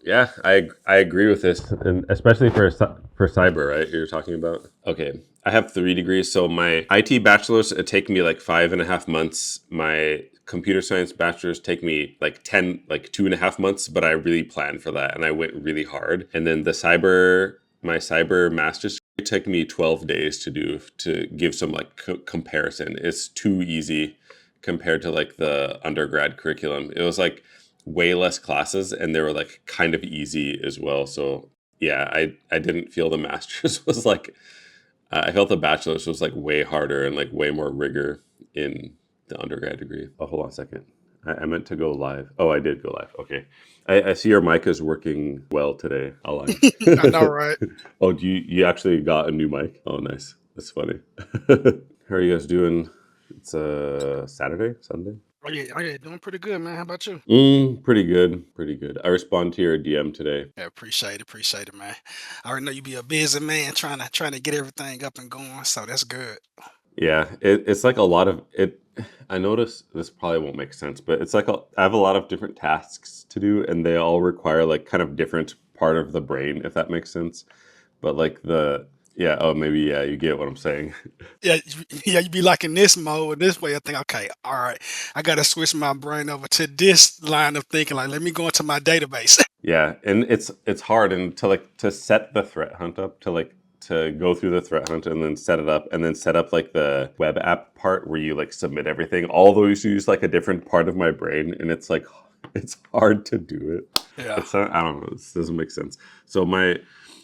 Yeah, I agree with this, and especially for cyber, right? You're talking about. Okay, I have 3 degrees, so my IT bachelor's it take me like 5.5 months. My computer science bachelor's take me like 2.5 months, but I really planned for that and I went really hard. And then my cyber master's took me 12 days to do to give some like comparison. It's too easy compared to like the undergrad curriculum. It was like way less classes and they were like kind of easy as well. So yeah, I didn't feel the masters was like I felt the bachelor's was like way harder and like way more rigor in the undergrad degree. Oh, hold on a second. I meant to go live. Oh, I did go live. Okay. I see your mic is working well today, Alan. I know, right? Oh, you actually got a new mic? Oh, nice. That's funny. How are you guys doing? It's Saturday, Sunday. Oh yeah, doing pretty good, man. How about you? Pretty good, pretty good. I respond to your DM today. Yeah, appreciate it, man. I already know you be a busy man trying to get everything up and going, so that's good. Yeah, it's like a lot of it. I notice this probably won't make sense, but it's like I have a lot of different tasks to do, and they all require like kind of different part of the brain, if that makes sense. But like yeah, oh, maybe, yeah, you get what I'm saying. Yeah, yeah, you be like in this mode, this way. I think, okay, all right, I got to switch my brain over to this line of thinking. Like, let me go into my database. Yeah, and it's hard and to set the threat hunt up to go through the threat hunt and then set it up and then set up like the web app part where you like submit everything. All those use like a different part of my brain and it's like it's hard to do it. Yeah. It's I don't know. This doesn't make sense. So my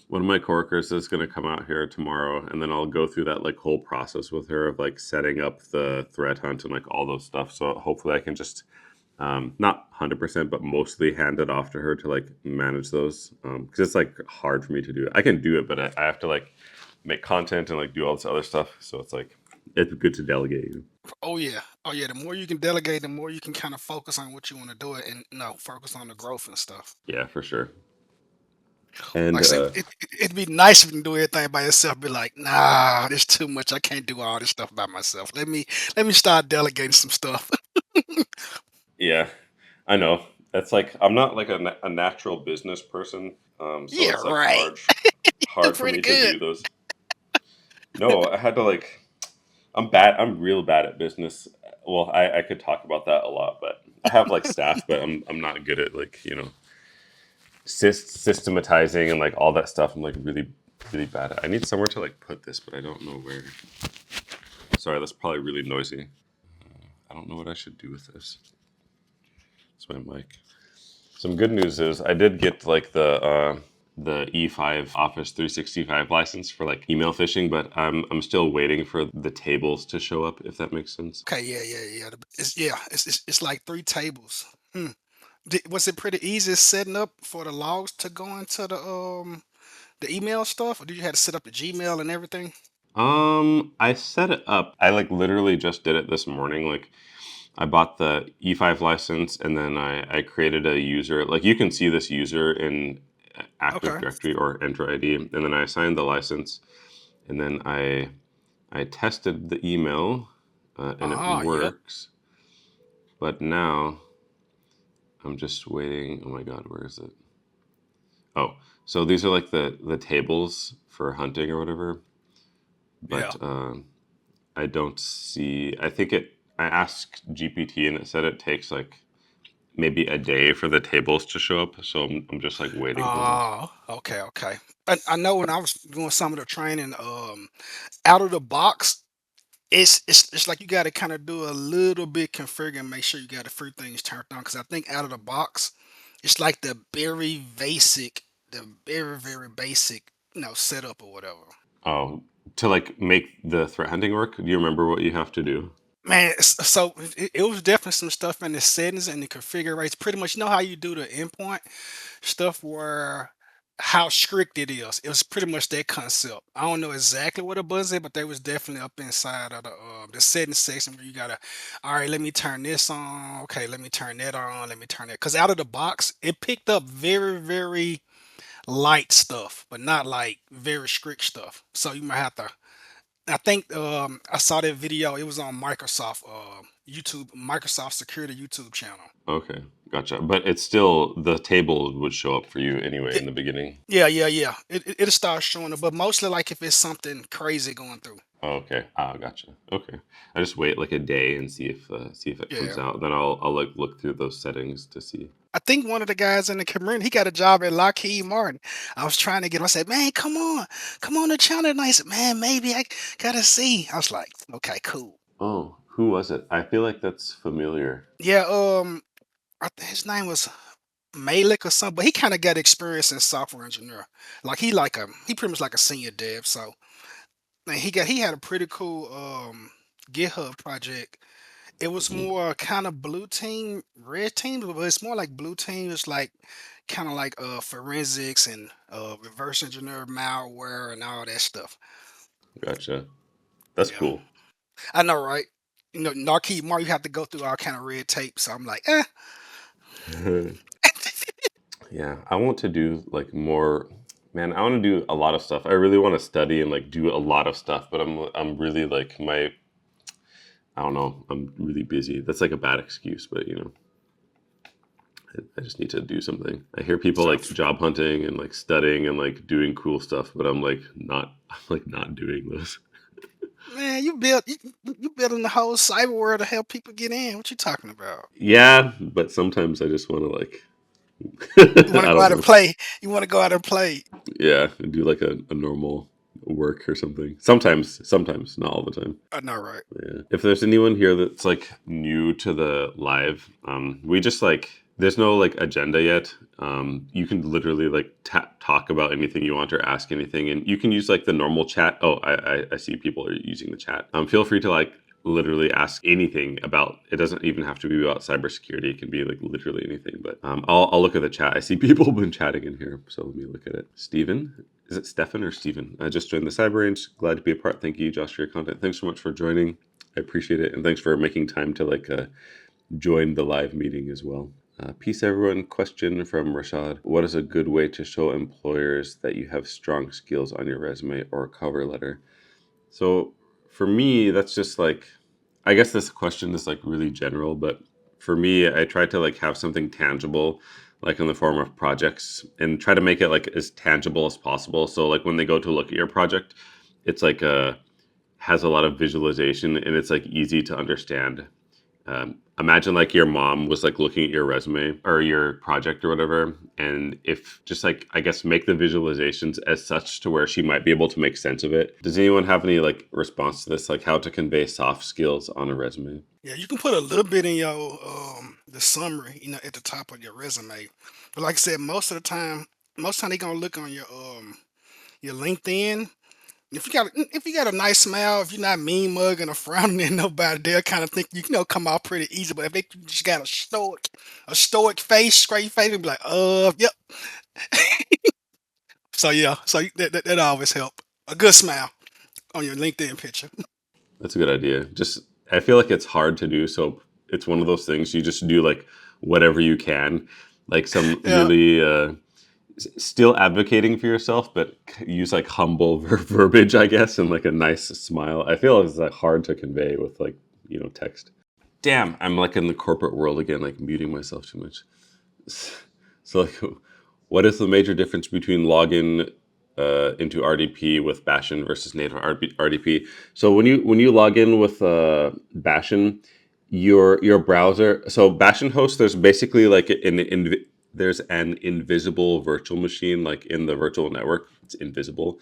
one of my coworkers is going to come out here tomorrow and then I'll go through that like whole process with her of like setting up the threat hunt and like all those stuff. So hopefully I can just not 100% but mostly hand it off to her to like manage those because it's like hard for me to do it. I can do it but I have to like make content and like do all this other stuff, so it's like it's good to delegate. Oh yeah. The more you can delegate, the more you can kind of focus on what you want to do it, and no, focus on the growth and stuff. Yeah, for sure. And Like I said, it'd be nice if you can do everything by yourself. Be like, nah, there's too much. I can't do all this stuff by myself. Let me start delegating some stuff. yeah, I know that's like I'm not like a natural business person, so Yeah, it's like right. hard for Pretty me to good. do those. No, I had to like I'm real bad at business. Well, I could talk about that a lot, but I have like staff, but I'm not good at like systematizing and like all that stuff. I'm like really bad at. I need somewhere to like put this, but I don't know where. Sorry, that's probably really noisy. I don't know what I should do with this. It's my mic. Some good news is I did get like the E5 Office 365 license for like email phishing, but I'm still waiting for the tables to show up. If that makes sense. Okay, yeah. It's like 3 tables. Hmm. Was it pretty easy setting up for the logs to go into the email stuff, or did you have to set up the Gmail and everything? I set it up. I like literally just did it this morning. Like I bought the E5 license and then I created a user. Like you can see this user in Active Okay. Directory or Enter ID, and then I assigned the license, and then I tested the email, and it Yep. works. But now I'm just waiting. Oh my God, where is it? Oh, so these are like the tables for hunting or whatever. Yeah. But I don't see. I think it. I asked GPT and it said it takes like maybe a day for the tables to show up. So I'm just like waiting for those. Oh, okay. I know when I was doing some of the training, out of the box, it's like you got to kind of do a little bit configure and make sure you got the free things turned on. Because I think out of the box, it's like the very basic, setup or whatever. Oh, to like make the threat hunting work. Do you remember what you have to do? Man, so it was definitely some stuff in the settings and the configurations. Pretty much, you know how you do the endpoint stuff where how strict it is. It was pretty much that concept. I don't know exactly what it was, but they was definitely up inside of the settings section where you gotta, all right, let me turn this on. Okay, let me turn that on. Let me turn that. Because out of the box, it picked up very light stuff, but not like very strict stuff. So you might have to I think I saw that video. It was on Microsoft YouTube, Microsoft Security YouTube channel. Okay, gotcha. But it's still the table would show up for you anyway Yeah, in the beginning. yeah. It'll start showing up, but mostly like if it's something crazy going through. Oh, okay. Ah, gotcha. Okay. I just wait like a day and see if it comes Yeah. out. Then I'll like look through those settings to see. I think one of the guys in the community, he got a job at Lockheed Martin. I was trying to get him. I said, man, come on the channel. And I said, man, maybe I gotta see. I was like, okay, cool. Oh, who was it? I feel like that's familiar. Yeah, his name was Malik or something, but he kind of got experience in software engineer. Like he pretty much like a senior dev. So man, he had a pretty cool GitHub project. It was Hmm. more kind of blue team, red team, but it's more like blue team. It's like kind of like forensics and reverse engineer malware and all that stuff. Gotcha. That's Yeah, cool. I know, right? You know, Narkey more you have to go through all kind of red tape. So I'm like, eh. Yeah, I want to do like more. Man, I want to do a lot of stuff. I really want to study and like do a lot of stuff, but I'm really like my I don't know. I'm really busy. That's like a bad excuse, but I just need to do something. I hear people So like job hunting and like studying and like doing cool stuff, but I'm like not. I'm like not doing those. man, you building the whole cyber world to help people get in. What you talking about? Yeah, but sometimes I just want to like. You want to I go don't out and know. play. You want to go out and play. Yeah, do like a normal work or something. Sometimes, not all the time. I know, right? Yeah. If there's anyone here that's like new to the live, we just like there's no like agenda yet. You can literally like talk about anything you want or ask anything, and you can use like the normal chat. Oh, I see people are using the chat. Feel free to like literally ask anything about. It doesn't even have to be about cybersecurity. It can be like literally anything. But I'll look at the chat. I see people have been chatting in here, so let me look at it. Steven, is it Stefan or Steven? I just joined the Cyber Range. Glad to be a part. Thank you, Josh, for your content. Thanks so much for joining. I appreciate it, and thanks for making time to like join the live meeting as well. Peace, everyone. Question from Rashad: what is a good way to show employers that you have strong skills on your resume or cover letter? So for me, that's just like, I guess this question is like really general, but for me, I try to like have something tangible, like in the form of projects, and try to make it like as tangible as possible. So like when they go to look at your project, it's like has a lot of visualization and it's like easy to understand. Imagine like your mom was like looking at your resume or your project or whatever, and if just like I guess make the visualizations as such to where she might be able to make sense of it. Does anyone have any like response to this, like how to convey soft skills on a resume? Yeah, you can put a little bit in your the summary, at the top of your resume. But like I said, most of the time they're gonna look on your LinkedIn. If you got a nice smile, if you're not mean mugging or frowning at nobody, they'll kind of think come out pretty easy. But if they just got a stoic face, straight face, and be like, yep. So yeah, that always help. A good smile on your LinkedIn picture. That's a good idea. Just I feel like it's hard to do, so it's one of those things you just do like whatever you can, like some Yeah, really still advocating for yourself, but use like humble verbiage, I guess, and like a nice smile. I feel it's like hard to convey with like text. Damn, I'm like in the corporate world again, like muting myself too much. So like, what is the major difference between login into RDP with Bastion versus native RDP? So when you log in with Bastion, your browser. So Bastion host, there's basically like there's an invisible virtual machine like in the virtual network. It's invisible.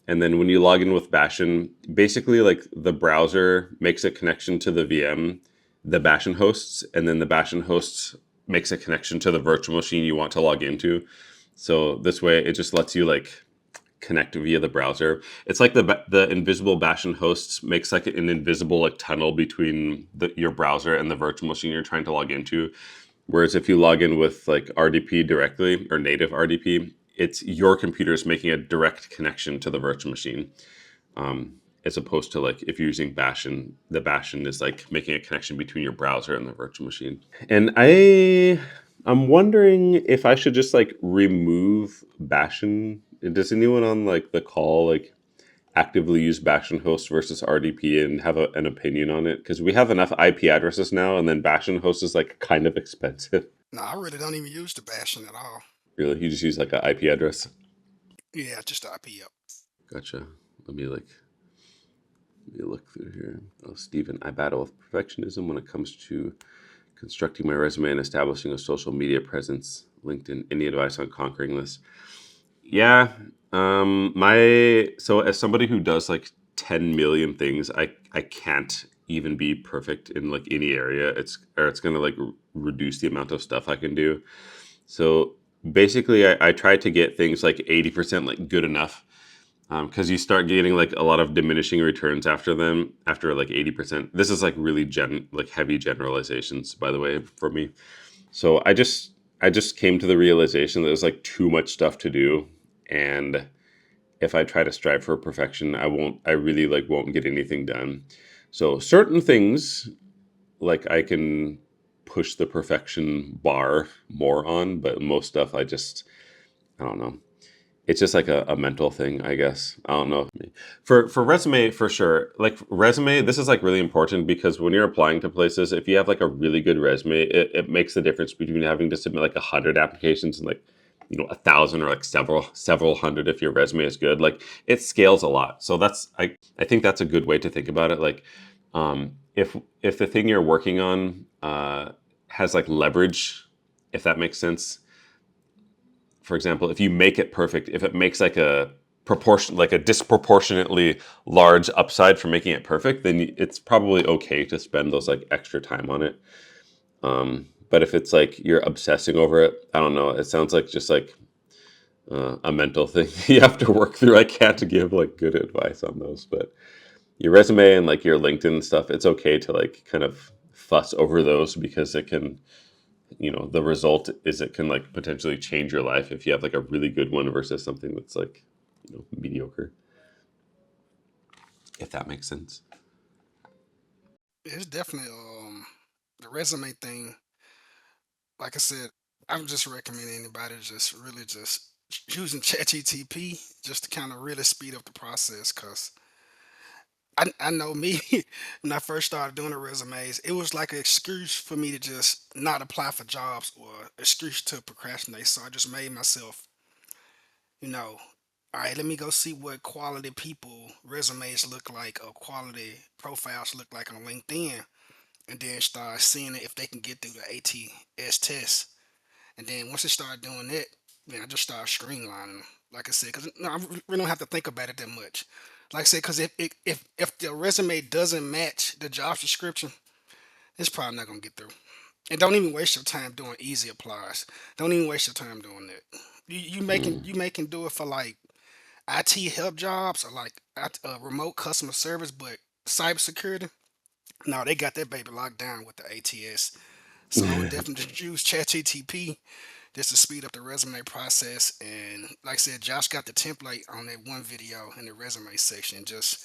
And then when you log in with Bastion, basically like the browser makes a connection to the VM, the Bastion hosts, and then the Bastion hosts makes a connection to the virtual machine you want to log into. So this way, it just lets you like connect via the browser. It's like the invisible Bastion hosts makes like an invisible like tunnel between your browser and the virtual machine you're trying to log into. Whereas if you log in with like RDP directly or native RDP, it's your computer's making a direct connection to the virtual machine. As opposed to like if you're using Bastion, the Bastion is like making a connection between your browser and the virtual machine. And I'm wondering if I should just like remove Bastion. Does anyone on like the call like actively use Bastion host versus RDP and have an opinion on it? Because we have enough IP addresses now, and then Bastion host is like kind of expensive. No, I really don't even use the bashing at all. Really, you just use like an IP address. Yeah, just the IP up. Gotcha. Let me like let me look through here. Oh, Stephen, I battle with perfectionism when it comes to constructing my resume and establishing a social media presence. LinkedIn. Any advice on conquering this? Yeah. My so as somebody who does like 10 million things, I can't even be perfect in like any area. It's gonna like reduce the amount of stuff I can do. So basically, I try to get things like 80% like good enough, because you start getting like a lot of diminishing returns after them after like 80%. This is like really like heavy generalizations, by the way, for me. So I just came to the realization that there's like too much stuff to do, and if I try to strive for perfection, I really like won't get anything done. So certain things like I can push the perfection bar more on, but most stuff I don't know. It's just like a mental thing, I guess. I don't know. For resume, for sure. Like resume, this is like really important because when you're applying to places, if you have like a really good resume, it makes the difference between having to submit like 100 applications and like 1,000 or like several hundred if your resume is good. Like it scales a lot. So I think that's a good way to think about it. Like if the thing you're working on has like leverage, if that makes sense. For example, if you make it perfect, if it makes like a disproportionately large upside for making it perfect, then it's probably okay to spend those like extra time on it. But if it's like you're obsessing over it, I don't know. It sounds like just like a mental thing you have to work through. I can't give like good advice on those, but your resume and like your LinkedIn stuff, it's okay to like kind of fuss over those because it can, the result is it can like potentially change your life if you have like a really good one versus something that's like mediocre, if that makes sense. It's definitely the resume thing. Like I said, I would just recommend anybody just really just using ChatGTP just to kind of really speed up the process. Cause I know me when I first started doing the resumes, it was like an excuse for me to just not apply for jobs or excuse to procrastinate. So I just made myself, you know, all right, let me go see what quality people resumes look like or quality profiles look like on LinkedIn, and then start seeing if they can get through the ATS test. And then once they start doing it, then I just start streamlining them. Like I said, because no, I really don't have to think about it that much. Like I said, because if the resume doesn't match the job description, it's probably not gonna get through. And don't even waste your time doing easy applies. Don't even waste your time doing that. Mm. You making do it for like IT help jobs or like remote customer service, but cybersecurity. No, they got that baby locked down with the ATS. So I would definitely just use ChatGTP just to speed up the resume process. And like I said, Josh got the template on that one video in the resume section. Just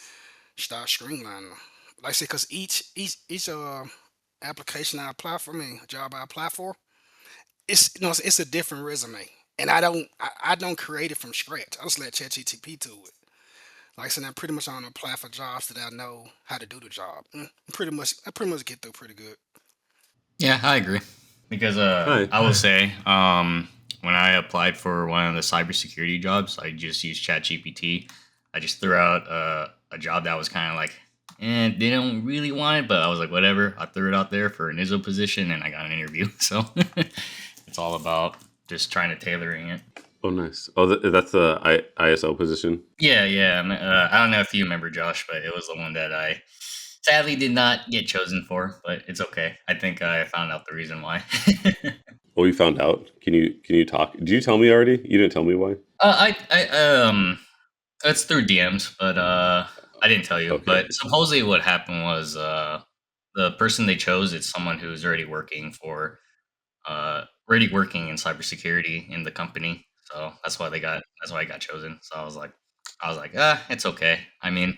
start streamlining them. Like I said, because each application I apply for, job I apply for, it's a different resume. And I don't create it from scratch. I just let ChatGTP do it. Like I said, I'm pretty much on apply for jobs that I know how to do the job. I pretty much get through pretty good. Yeah, I agree. Because Hi. I will say, when I applied for one of the cybersecurity jobs, I just used ChatGPT. I just threw out a job that was kind of like, they don't really want it, but I was like, whatever. I threw it out there for an ISO position, and I got an interview. So it's all about just trying to tailoring it. Oh, nice. Oh, that's the ISO position. Yeah, yeah. I don't know if you remember Josh, but it was the one that I sadly did not get chosen for, but it's okay. I think I found out the reason why. Oh, you found out. Can you talk? Did you tell me already? You didn't tell me why. I it's through DMs, but I didn't tell you. Okay. But supposedly, what happened was the person they chose is someone who's already working in cybersecurity in the company. So that's why I got chosen. So I was like, it's okay. I mean,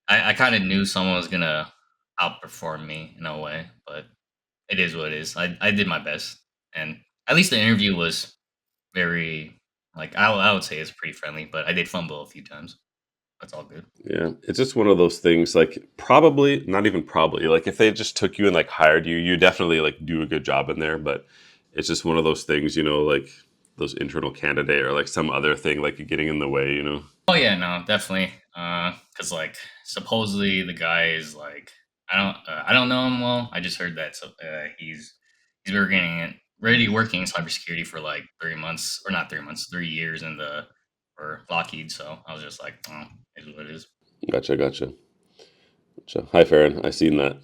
I kind of knew someone was gonna outperform me in a way, but it is what it is. I did my best, and at least the interview was very, like, I would say it's pretty friendly, but I did fumble a few times. That's all good. Yeah, it's just one of those things. Like probably not even probably. Like if they just took you and like hired you, you definitely like do a good job in there. But it's just one of those things, like those internal candidate or like some other thing like getting in the way. Oh yeah, no, definitely. Cause like supposedly the guy is like I don't know him well. I just heard that he's already working in cybersecurity for like 3 months or not 3 months, 3 years in the for Lockheed. So I was just like, oh, it is what it is. Gotcha. Hi, Farron. I seen that.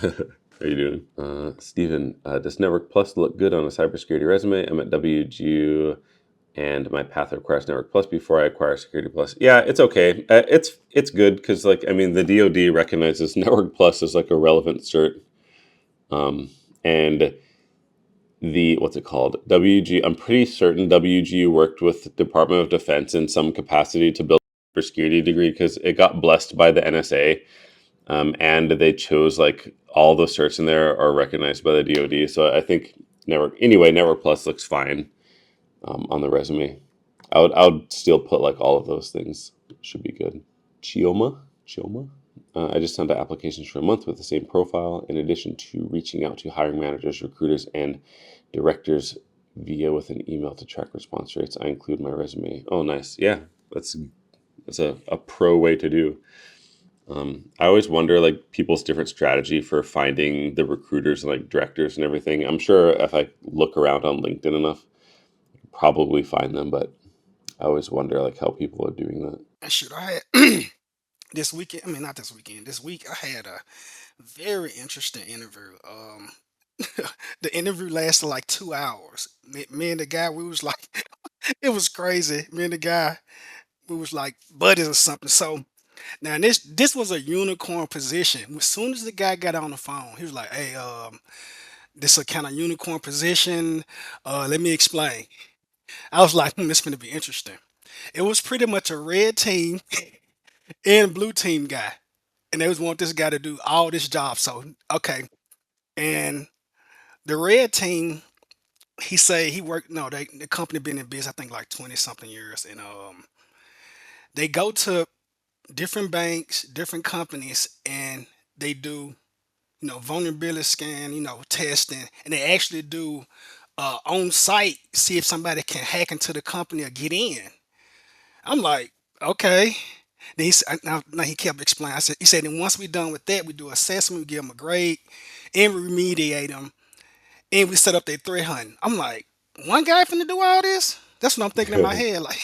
How you doing? Steven, does Network Plus look good on a cybersecurity resume? I'm at WGU and my path requires Network Plus before I acquire Security Plus. Yeah, it's okay. It's good because like I mean the DoD recognizes Network Plus as like a relevant cert, and the what's it called WG. I'm pretty certain WG worked with the Department of Defense in some capacity to build a security degree because it got blessed by the NSA, and they chose like all the certs in there are recognized by the DoD. So I think Network Plus looks fine on the resume. I would still put like all of those things. Should be good. Chioma. I just sent out applications for a month with the same profile. In addition to reaching out to hiring managers, recruiters, and directors via with an email to track response rates, I include my resume. Oh, nice. Yeah, that's a pro way to do. I always wonder like people's different strategy for finding the recruiters and like directors and everything. I'm sure if I look around on LinkedIn enough, probably find them, but I always wonder like how people are doing that. And shoot, I had this weekend. I mean, not this weekend. This week, I had a very interesting interview. The interview lasted like 2 hours. Me and the guy, we was like, it was crazy. Me and the guy, we was like buddies or something. So now this was a unicorn position. As soon as the guy got on the phone, he was like, "Hey, this a kind of unicorn position. Let me explain." I was like, "This gonna be interesting." It was pretty much a red team and blue team guy, and they was want this guy to do all this job. So okay, and the red team, he say he worked. No, the company been in business I think like 20 something years, and they go to different banks, different companies, and they do vulnerability scan, testing, and they actually do on site see if somebody can hack into the company or get in. I'm like, okay. Then now he kept explaining. He said, then once we're done with that, we do assessment, we give them a grade, and we remediate them, and we set up their 300. I'm like, one guy finna do all this? That's what I'm thinking in my head. Like,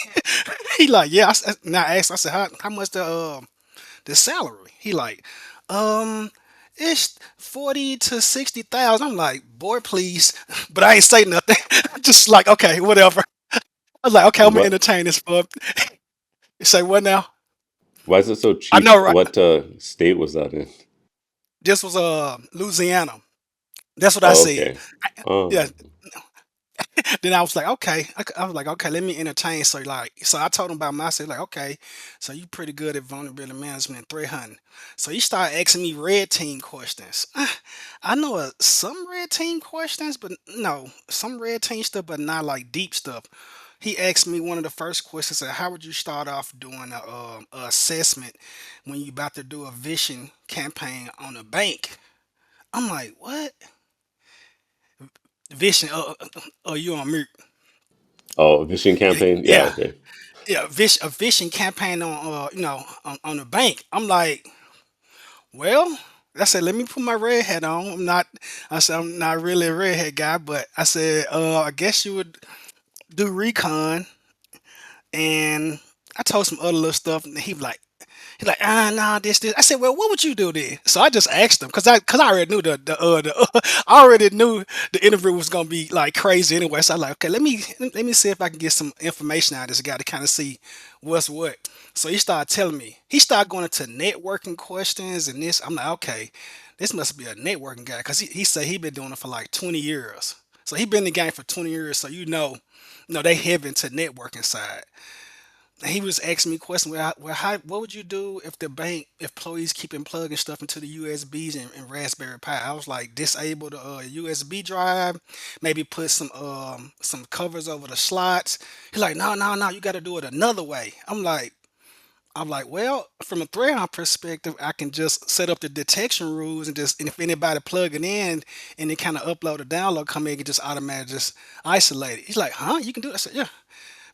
he like, yeah. Now I asked, I said, how much the salary? He like, um, it's 40 to 60,000. I'm like, boy, please. But I ain't say nothing. Just like, okay, whatever. I was like, okay, I'm gonna what? entertain this bub. You say what now? Why is it so I cheap? know, right? What state was that in? This was Louisiana. That's what I Oh, said. okay. Oh, Yeah. Then I was like, okay. I was like, okay, let me entertain. So I told him about myself. Like, okay, so you pretty good at vulnerability management, 300. So he started asking me red team questions. I know some red team questions, but no, some red team stuff, but not like deep stuff. He asked me one of the first questions, said, how would you start off doing a assessment when you about to do a vision campaign on a bank? I'm like, what? Vision? You on mute? oh, phishing Yeah, campaign. Yeah, yeah. okay. Yeah, a fishing campaign on on the bank. I'm like, well, I said, let me put my red hat on. I said I'm not really a redhead guy, but I said, I guess you would do recon, and I told some other little stuff, and he's like, nah, this. I said, well, what would you do then? So I just asked him because I already knew I already knew the interview was gonna be like crazy anyway. So I like, okay, let me see if I can get some information out of this guy to kind of see what's what. So he started telling me. He started going into networking questions and this. I'm like, okay, this must be a networking guy because he said he been doing it for like 20 years. So he been in the game for 20 years. So they heavy into networking side. He was asking me questions. What would you do if the bank employees keeping plugging stuff into the USBs and Raspberry Pi? I was like, disable the USB drive, maybe put some covers over the slots. He's like, no, no, no, you got to do it another way. I'm like, I'm like, well, from a threat hunt perspective, I can just set up the detection rules and just, and if anybody plug it in and they kind of upload or download, come in and just automatically just isolate it. He's like, huh? You can do it? I said, yeah.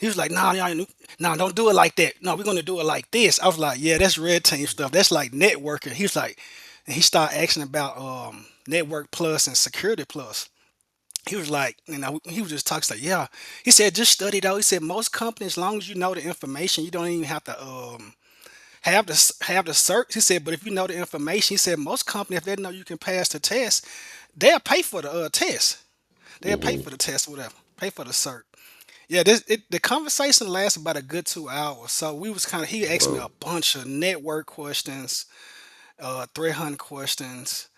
He was like, no, no, no, don't do it like that. No, we're gonna do it like this. I was like, yeah, that's red team stuff. That's like networking. He was like, and he started asking about network plus and security plus. He was like, he was just talking like, yeah. He said, just study though. He said most companies, as long as you know the information, you don't even have to have the cert. He said, but if you know the information, he said most companies, if they know you can pass the test, they'll pay for the test. They'll pay Hmm. for the test, whatever. Pay for the cert. Yeah, the conversation lasted about a good 2 hours. So we was kind of he asked me Wow. a bunch of network questions, 300 questions.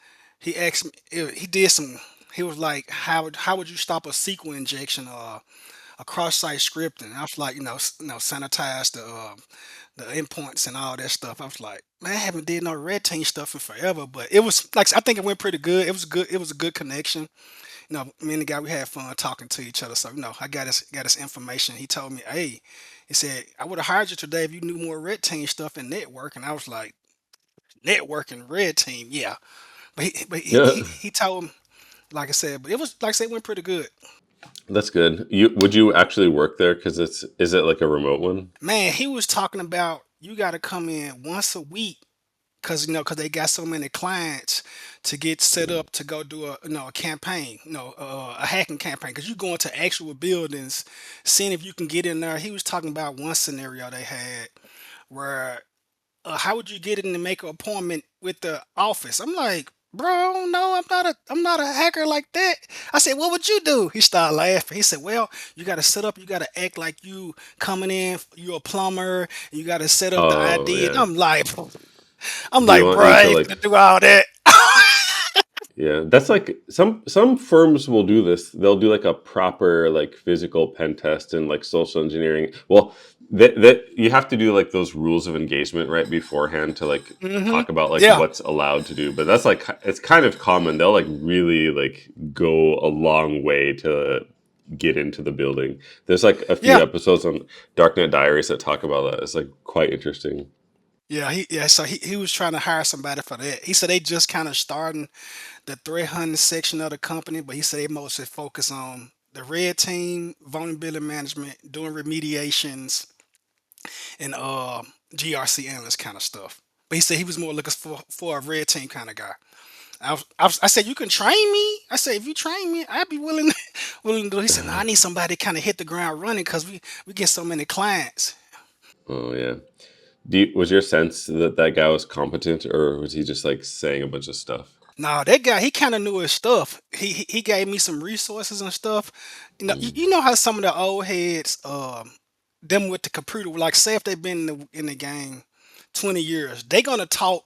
He asked me, he did some. He was like, how would you stop a SQL injection or a cross-site scripting? I was like, sanitize the endpoints and all that stuff. I was like, man, I haven't did no red team stuff in forever, but it was like I think it went pretty good. It was good. It was a good connection. Me and the guy we had fun talking to each other. So I got his information. He told me, hey, he said I would have hired you today if you knew more red team stuff and network. And I was like, networking red team, yeah. Yeah, He told him, like I said, but it was like I said, it went pretty good. that's good. You would you actually work there? Because it's is it like a remote one? Man, he was talking about you got to come in once a week because because they got so many clients to get set Mhm. up to go do a campaign, a hacking campaign. Because you go into actual buildings, seeing if you can get in there. He was talking about one scenario they had where how would you get in to make an appointment with the office? I'm like, bro, no, I'm not a hacker like that. I said, what would you do? He started laughing. He said, well, you got to set up, you got to act like you coming in, you a plumber, and you got to set up the Oh ID. And yeah. I'm They like, bro, want you I to ain't like finna do all that. yeah. That's like some firms will do this. They'll do like a proper like physical pen test and like social engineering. Well, that you have to do like those rules of engagement right beforehand to like Hmm. talk about like Yeah, what's allowed to do. But that's like it's kind of common. They'll like really like go a long way to get into the building. There's like a few yeah, episodes on Darknet Diaries that talk about that. It's like quite interesting. yeah. So he was trying to hire somebody for that. He said they just kind of starting the 300 section of the company, but he said they mostly focus on the red team, vulnerability management, doing remediations, and GRC analyst kind of stuff. But he said he was more looking for a red team kind of guy. I said you can train me. I said if you train me, I'd be willing willing to do. He said no, I need somebody to kind of hit the ground running because we get so many clients. Oh yeah. Was your sense that that guy was competent, or was he just like saying a bunch of stuff? No, that guy, he kind of knew his stuff. He gave me some resources and stuff. Mm. You know how some of the old heads, them with the computer, like say if they've been in the game 20 years, they gonna talk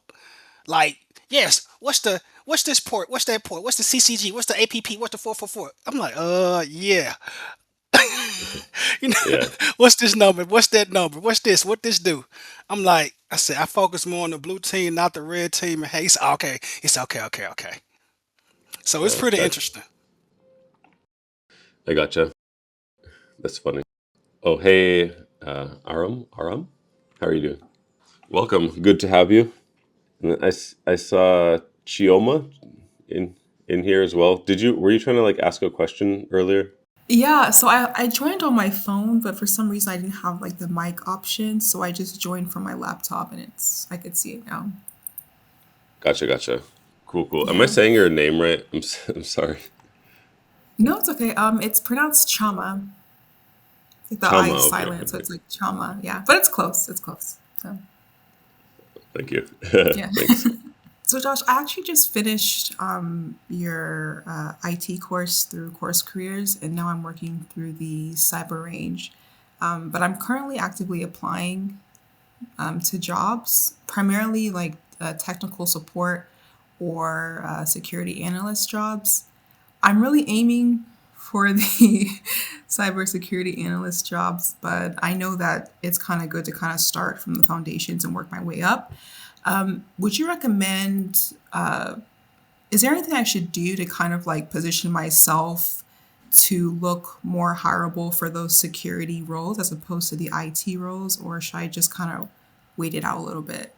like, yes, what's this port? What's that port? What's the CCG? What's the APP? What's the 444? I'm like, yeah. you know, Yeah, what's this number? What's that number? What's this? What this do? I'm like, I said, I focus more on the blue team, not the red team. And hey, he said, okay. He said, okay, okay, okay. So it's pretty that interesting. I gotcha. That's funny. Oh hey, Aram, how are you doing? Welcome. Good to have you. And I saw Chioma in in here as well. Did you were you trying to like ask a question earlier? Yeah, so I joined on my phone, but for some reason I didn't have like the mic option, so I just joined from my laptop and I could see it now. Gotcha, gotcha. Cool, cool. Am I Yeah. saying your name right? I'm sorry. No, it's okay. It's pronounced Chama. Like the I Chama. is Okay, silent, so okay. it's like Chama. Yeah, but it's close. It's close. So Thank you. yeah. Thanks. So Josh, I actually just finished your IT course through Course Careers, and now I'm working through the cyber range. But I'm currently actively applying to jobs, primarily like technical support or security analyst jobs. I'm really aiming for the cybersecurity analyst jobs, but I know that it's kind of good to kind of start from the foundations and work my way up. Would you recommend? Is there anything I should do to kind of like position myself to look more hireable for those security roles as opposed to the IT roles, or should I just kind of wait it out a little bit?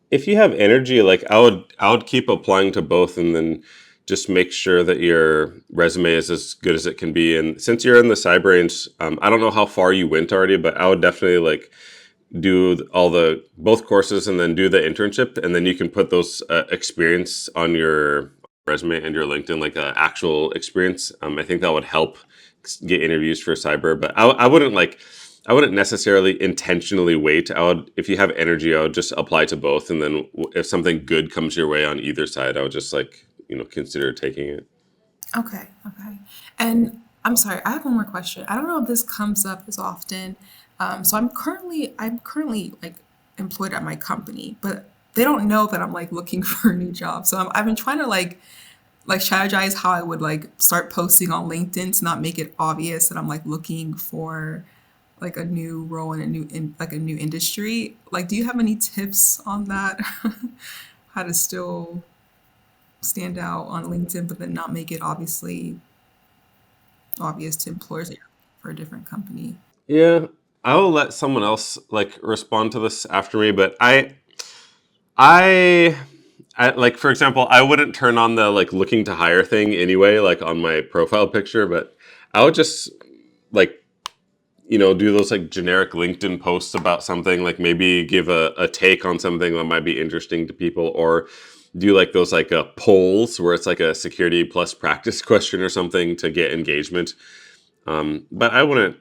If you have energy, like I would keep applying to both, and then just make sure that your resume is as good as it can be. And since you're in the cyber range, I don't know how far you went already, but I would definitely like do all the both courses and then do the internship, and then you can put those experience on your resume and your LinkedIn, like actual experience. I think that would help get interviews for cyber. But I wouldn't necessarily intentionally wait. I would, if you have energy, I would just apply to both, and then if something good comes your way on either side, I would just like consider taking it. Okay, okay. And I'm sorry, I have one more question. I don't know if this comes up as often. So I'm currently like employed at my company, but they don't know that I'm like looking for a new job. So I've been trying to like strategize how I would like start posting on LinkedIn to not make it obvious that I'm like looking for like a new role in like a new industry. Like, do you have any tips on that? How to still stand out on LinkedIn, but then not make it obvious to employers that you're looking for a different company. Yeah, I will let someone else like respond to this after me, but I, like for example, I wouldn't turn on the like looking to hire thing anyway, like on my profile picture, but I would just like do those like generic LinkedIn posts about something, like maybe give a take on something that might be interesting to people, or do like those like polls where it's like a security plus practice question or something to get engagement. But I wouldn't.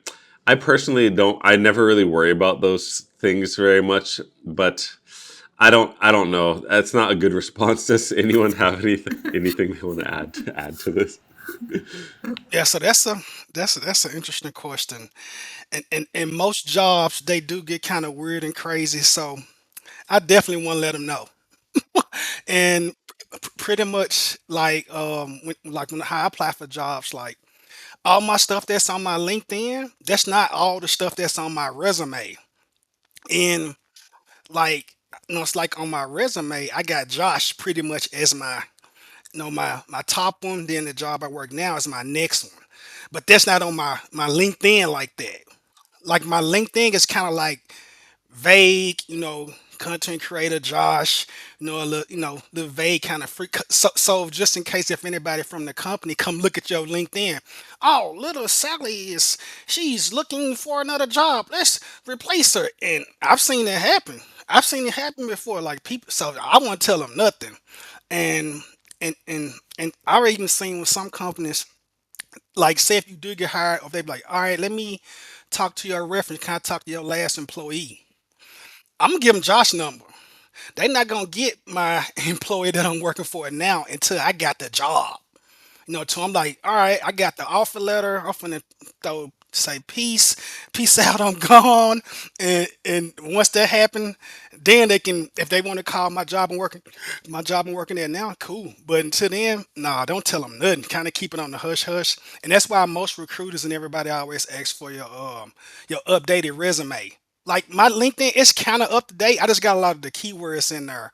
I personally don't. I never really worry about those things very much. But I don't. I don't know. That's not a good response. Does anyone have anything they want to add to this? Yeah, so that's an interesting question. And most jobs they do get kind of weird and crazy. So I definitely want to let them know. And pretty much like when how I apply for jobs, like all my stuff that's on my LinkedIn, that's not all the stuff that's on my resume. And like it's like on my resume, I got Josh pretty much as my my top one. Then the job I work now is my next one. But that's not on my LinkedIn like that. Like my LinkedIn is kind of like vague, content creator Josh, a little, the vague kind of freak. So just in case if anybody from the company come look at your LinkedIn, oh, little Sally she's looking for another job. Let's replace her. And I've seen it happen. I've seen it happen before. Like people, so I won't tell them nothing. And and I even seen with some companies, like say if you do get hired, or they be like, all right, let me talk to your reference. Can I talk to your last employee? I'm gonna give them Josh number. They not gonna get my employee that I'm working for now until I got the job. So I'm like, all right, I got the offer letter. I'm finna throw say peace out, I'm gone. And once that happen, then they can, if they want to call my job I'm working there now, cool. But until then, nah, don't tell them nothing. Kind of keep it on the hush hush. And that's why most recruiters and everybody always ask for your updated resume. Like my LinkedIn, it's kind of up to date. I just got a lot of the keywords in there,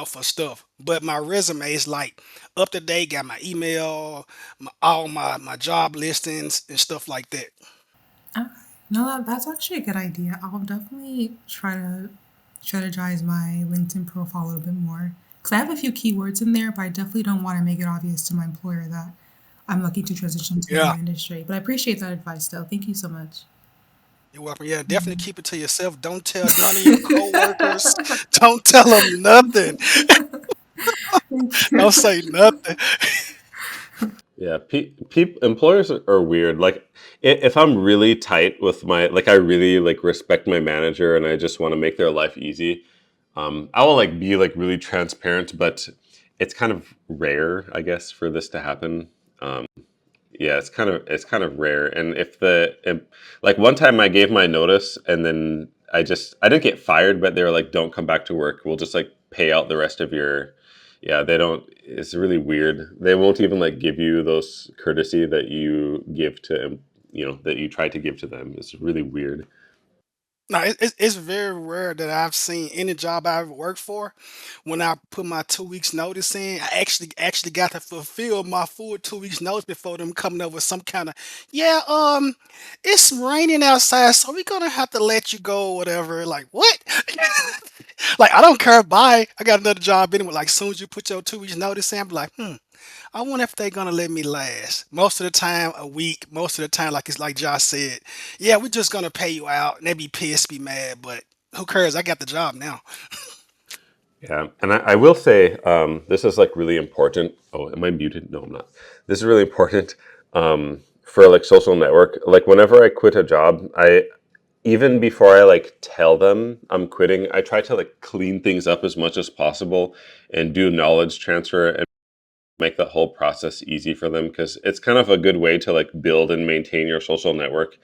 for stuff. But my resume is like up to date, got my email, all my job listings and stuff like that. Okay. No, that's actually a good idea. I'll definitely try to strategize my LinkedIn profile a little bit more. Because I have a few keywords in there, but I definitely don't want to make it obvious to my employer that I'm looking to transition to a Yeah, new industry. But I appreciate that advice, though. Thank you so much. you're welcome. Yeah, definitely Mhm. keep it to yourself. Don't tell none of your coworkers. Don't tell them nothing. Thank Don't you. say nothing. Yeah, employers are weird. Like, if I'm really tight with my, like, I really like respect my manager and I just want to make their life easy, I will like be like really transparent. But it's kind of rare, I guess, for this to happen. Um, yeah, it's kind of rare. And like one time I gave my notice, and then I didn't get fired, but they were like, "Don't come back to work. We'll just like pay out the rest of your." Yeah, they don't. It's really weird. They won't even like give you those courtesy that you give to that you try to give to them. It's really weird. No, it's very rare that I've seen any job I ever worked for. When I put my 2 weeks notice in, I actually got to fulfill my full 2 weeks notice before them coming up with some kind of, yeah, it's raining outside, so we're gonna have to let you go or whatever. Like what? Like I don't care. Bye. I got another job anyway. Like soon as you put your 2 weeks notice in, I'm like, I wonder if they're gonna let me last. Most of the time, a week. Most of the time, like it's like Josh said, yeah, we're just gonna pay you out, and they be pissed, be mad, but who cares? I got the job now. Yeah, and I will say this is like really important. Oh, am I muted? No, I'm not. This is really important for like social network. Like whenever I quit a job, I even before I like tell them I'm quitting, I try to like clean things up as much as possible and do knowledge transfer and make the whole process easy for them because it's kind of a good way to like build and maintain your social network.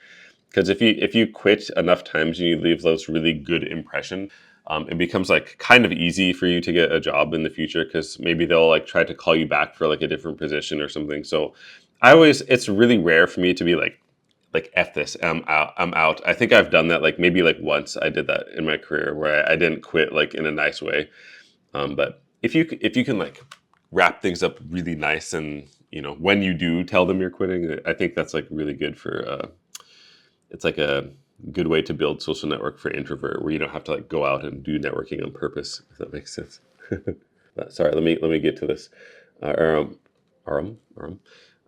Because if you quit enough times and you leave those really good impression, it becomes like kind of easy for you to get a job in the future because maybe they'll like try to call you back for like a different position or something. So I always it's really rare for me to be like F this, I'm out, I'm out. I think I've done that like maybe like once I did that in my career where I didn't quit like in a nice way. But if you can like wrap things up really nice and when you do tell them you're quitting, I think that's like really good for it's like a good way to build social network for introvert where you don't have to like go out and do networking on purpose, if that makes sense. Sorry, let me get to this. Aram.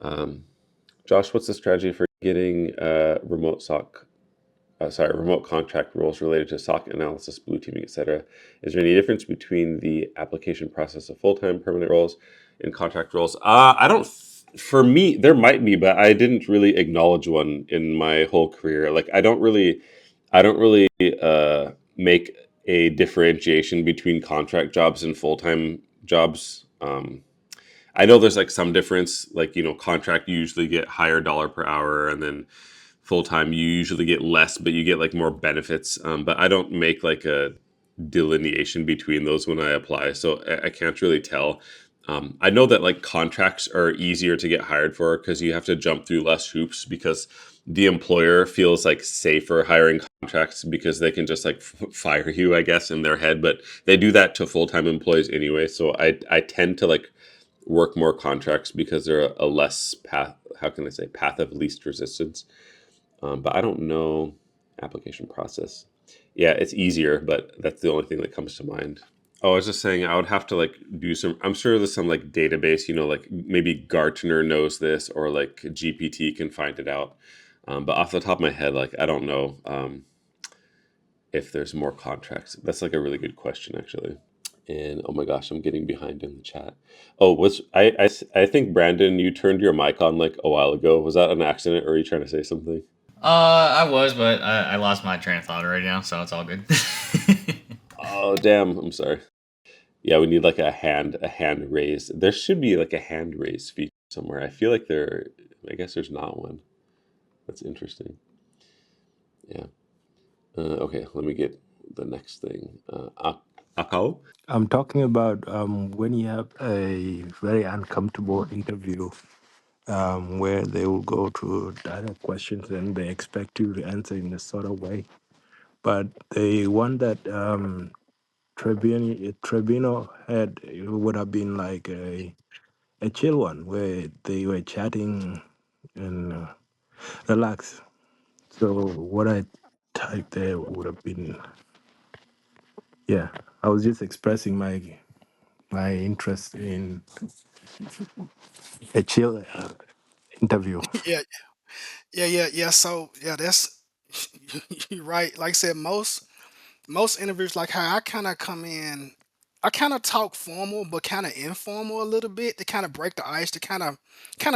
Um, Josh, what's the strategy for getting remote contract roles related to SOC analysis, blue teaming, etc.? Is there any difference between the application process of full-time permanent roles and contract roles? I don't. For me, there might be, but I didn't really acknowledge one in my whole career. Like, I don't really make a differentiation between contract jobs and full-time jobs. I know there's like some difference, like contract you usually get higher dollar per hour, and then full time you usually get less, but you get like more benefits. But I don't make like a delineation between those when I apply, so I can't really tell. I know that like contracts are easier to get hired for because you have to jump through less hoops because the employer feels like safer hiring contracts because they can just like fire you, I guess, in their head. But they do that to full time employees anyway. So I tend to like work more contracts because they're a less path. How can I say path of least resistance? But I don't know application process. Yeah, it's easier, but that's the only thing that comes to mind. Oh, I was just saying I would have to like do some. I'm sure there's some like database, like maybe Gartner knows this or like GPT can find it out. But off the top of my head, like I don't know if there's more contracts. That's like a really good question, actually. And oh my gosh, I'm getting behind in the chat. Oh, I think Brandon, you turned your mic on like a while ago. Was that an accident, or are you trying to say something? I was, but I lost my train of thought right now, so it's all good. Oh, damn. I'm sorry. Yeah, we need like a hand raise. There should be like a hand raise feature somewhere. I feel like I guess there's not one. That's interesting. Yeah. Okay, let me get the next thing. Akao? I'm talking about when you have a very uncomfortable interview where they will go to direct questions and they expect you to answer in a sort of way. But the one that Trebino had, it would have been like a chill one where they were chatting and relax. So what I typed there would have been, yeah, I was just expressing my interest in a chill interview. Yeah, yeah. So yeah, that's you're right. Like I said, most interviews, like how I kind of come in, I kind of talk formal but kind of informal a little bit to kind of break the ice, to kind of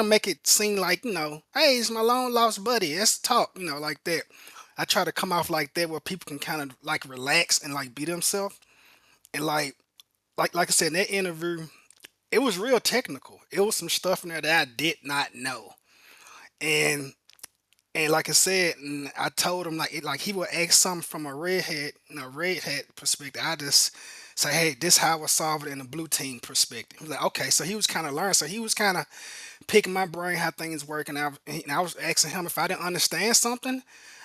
make it seem like, hey, it's my long lost buddy. Let's talk, like that. I try to come off like that where people can kind of like relax and like be themselves. And like I said, in that interview, it was real technical. It was some stuff in there that I did not know. And like I said, and I told him like he would ask something from a red hat perspective. I just say, hey, this how I would solve it in a blue team perspective. He was like, okay, so he was kind of learning. So he was kind of picking my brain how things work, and I was asking him if I didn't understand something.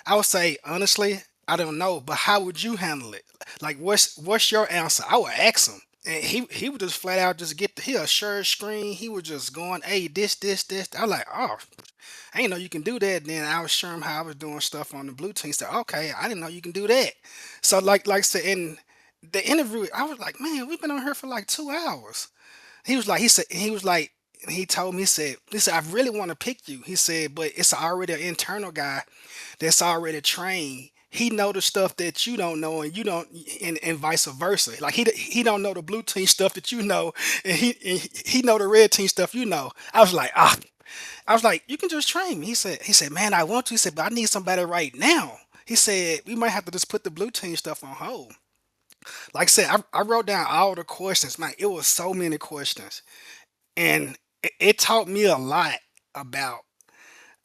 I would say honestly, I don't know, but how would you handle it? Like, what's your answer? I would ask him, and he would just flat out just get he a share screen. He was just going, hey, this. I was like, oh, I didn't know you can do that. Then I was showing him how I was doing stuff on the blue team. Said, okay, I didn't know you can do that. So like I said in the interview, I was like, man, we've been on here for like 2 hours. He told me, he said, I really want to pick you. He said, but it's already an internal guy that's already trained. He know the stuff that you don't know, and you don't, and vice versa. Like he don't know the blue team stuff that you know, and he know the red team stuff you know. I was like, ah, I was like, you can just train me. He said, man, I want to. He said, but I need somebody right now. He said, we might have to just put the blue team stuff on hold. Like I said, I wrote down all the questions. Man, it was so many questions, and it taught me a lot about,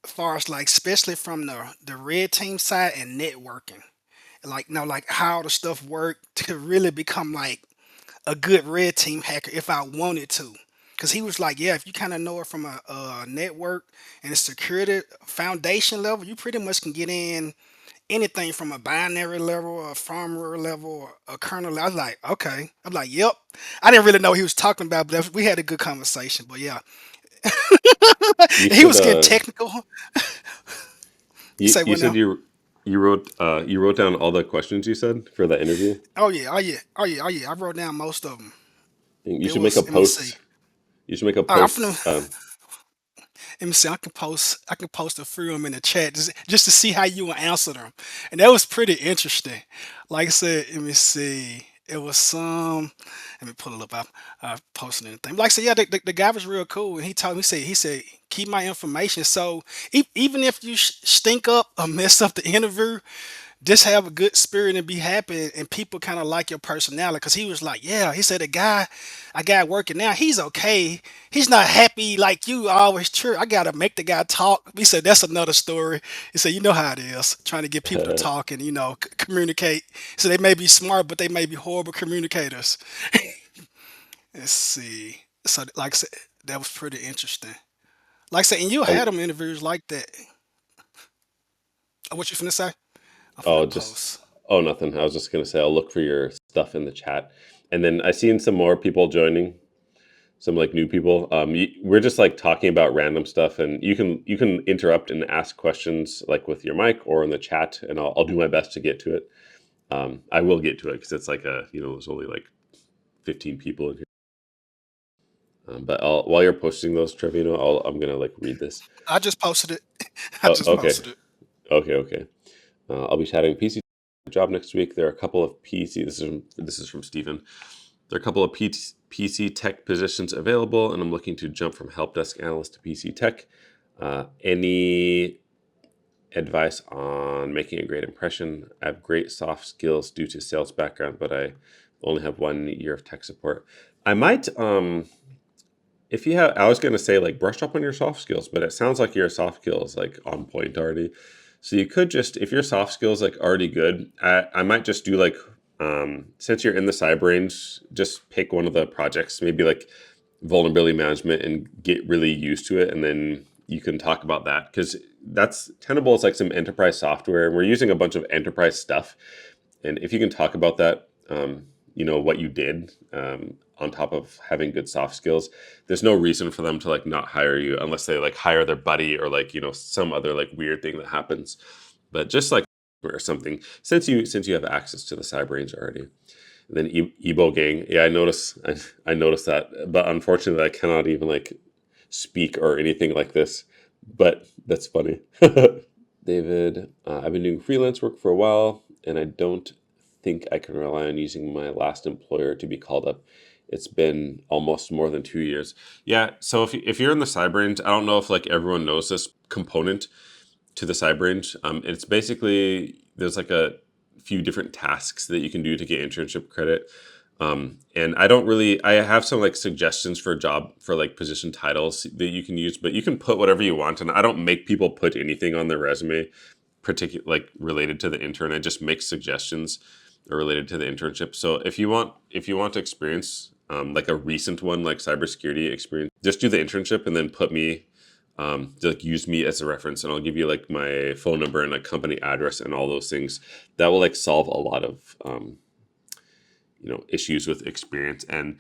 as far as like, especially from the red team side and networking. Like, like how the stuff worked to really become like a good red team hacker if I wanted to. Cause he was like, yeah, if you kind of know it from a network and a security foundation level, you pretty much can get in anything from a binary level, a firmware level, a kernel level. I was like, okay. I'm like, yep. I didn't really know what he was talking about, but we had a good conversation. But yeah, You he said was getting technical. you Say you what said now? you wrote down all the questions you said for the interview. Oh yeah, oh yeah, oh yeah, oh yeah. I wrote down most of them. You It should make a was. Let me see. post. You should make a I'm post. finna. Let me see. I can post a few of them in the chat just to see how you will answer them, and that was pretty interesting. Like I said, let me see. It was some. Let me pull it up. I posted anything. Like I said, yeah, the guy was real cool, and he told me, he said keep my information. So even if you stink up or mess up the interview, just have a good spirit and be happy, and people kind of like your personality. Because he was like, yeah, he said, the guy I got working now, he's okay, he's not happy like you always. True, I gotta make the guy talk. He said that's another story. He said, you know how it is trying to get people to talk and communicate. So they may be smart, but they may be horrible communicators. Let's see. So like I said, that was pretty interesting. Like I said, and you had Oh, them interviews like that. What you finna say? I'm oh, finna just post. oh, nothing. I was just gonna say I'll look for your stuff in the chat, and then I seen some more people joining, some like new people. We're just like talking about random stuff, and you can interrupt and ask questions like with your mic or in the chat, and I'll do my best to get to it. I will get to it because it's like there's only like 15 people in here. But while you're posting those, Trevino, I'm gonna like read this. I just posted it. I Oh, just okay, posted it. okay. I'll be chatting PC job next week. There are a couple of PC. This is from Stephen. There are a couple of PC tech positions available, and I'm looking to jump from help desk analyst to PC tech. Any advice on making a great impression? I have great soft skills due to sales background, but I only have 1 year of tech support. I might if you have, I was gonna say like brush up on your soft skills, but it sounds like your soft skills like on point already. So you could just, if your soft skills like already good, I might just do like, since you're in the cyber range, just pick one of the projects, maybe like vulnerability management, and get really used to it, and then you can talk about that because that's Tenable is like some enterprise software, and we're using a bunch of enterprise stuff, and if you can talk about that, what you did, on top of having good soft skills, there's no reason for them to like not hire you unless they like hire their buddy or like some other like weird thing that happens. But just like or something, since you have access to the cyber range already. And then Ebo gang, yeah, I noticed that, but unfortunately, I cannot even like speak or anything like this. But that's funny. David, I've been doing freelance work for a while, and I don't think I can rely on using my last employer to be called up. It's been almost more than 2 years. Yeah, so if you're in the cyber range, I don't know if like everyone knows this component to the cyber range. It's basically there's like a few different tasks that you can do to get internship credit. And I have some like suggestions for job for like position titles that you can use, but you can put whatever you want. And I don't make people put anything on their resume, particular like related to the intern. I just make suggestions related to the internship. So if you want to experience like a recent one, like cybersecurity experience, just do the internship and then put me to like use me as a reference, and I'll give you like my phone number and like company address and all those things. That will like solve a lot of issues with experience. And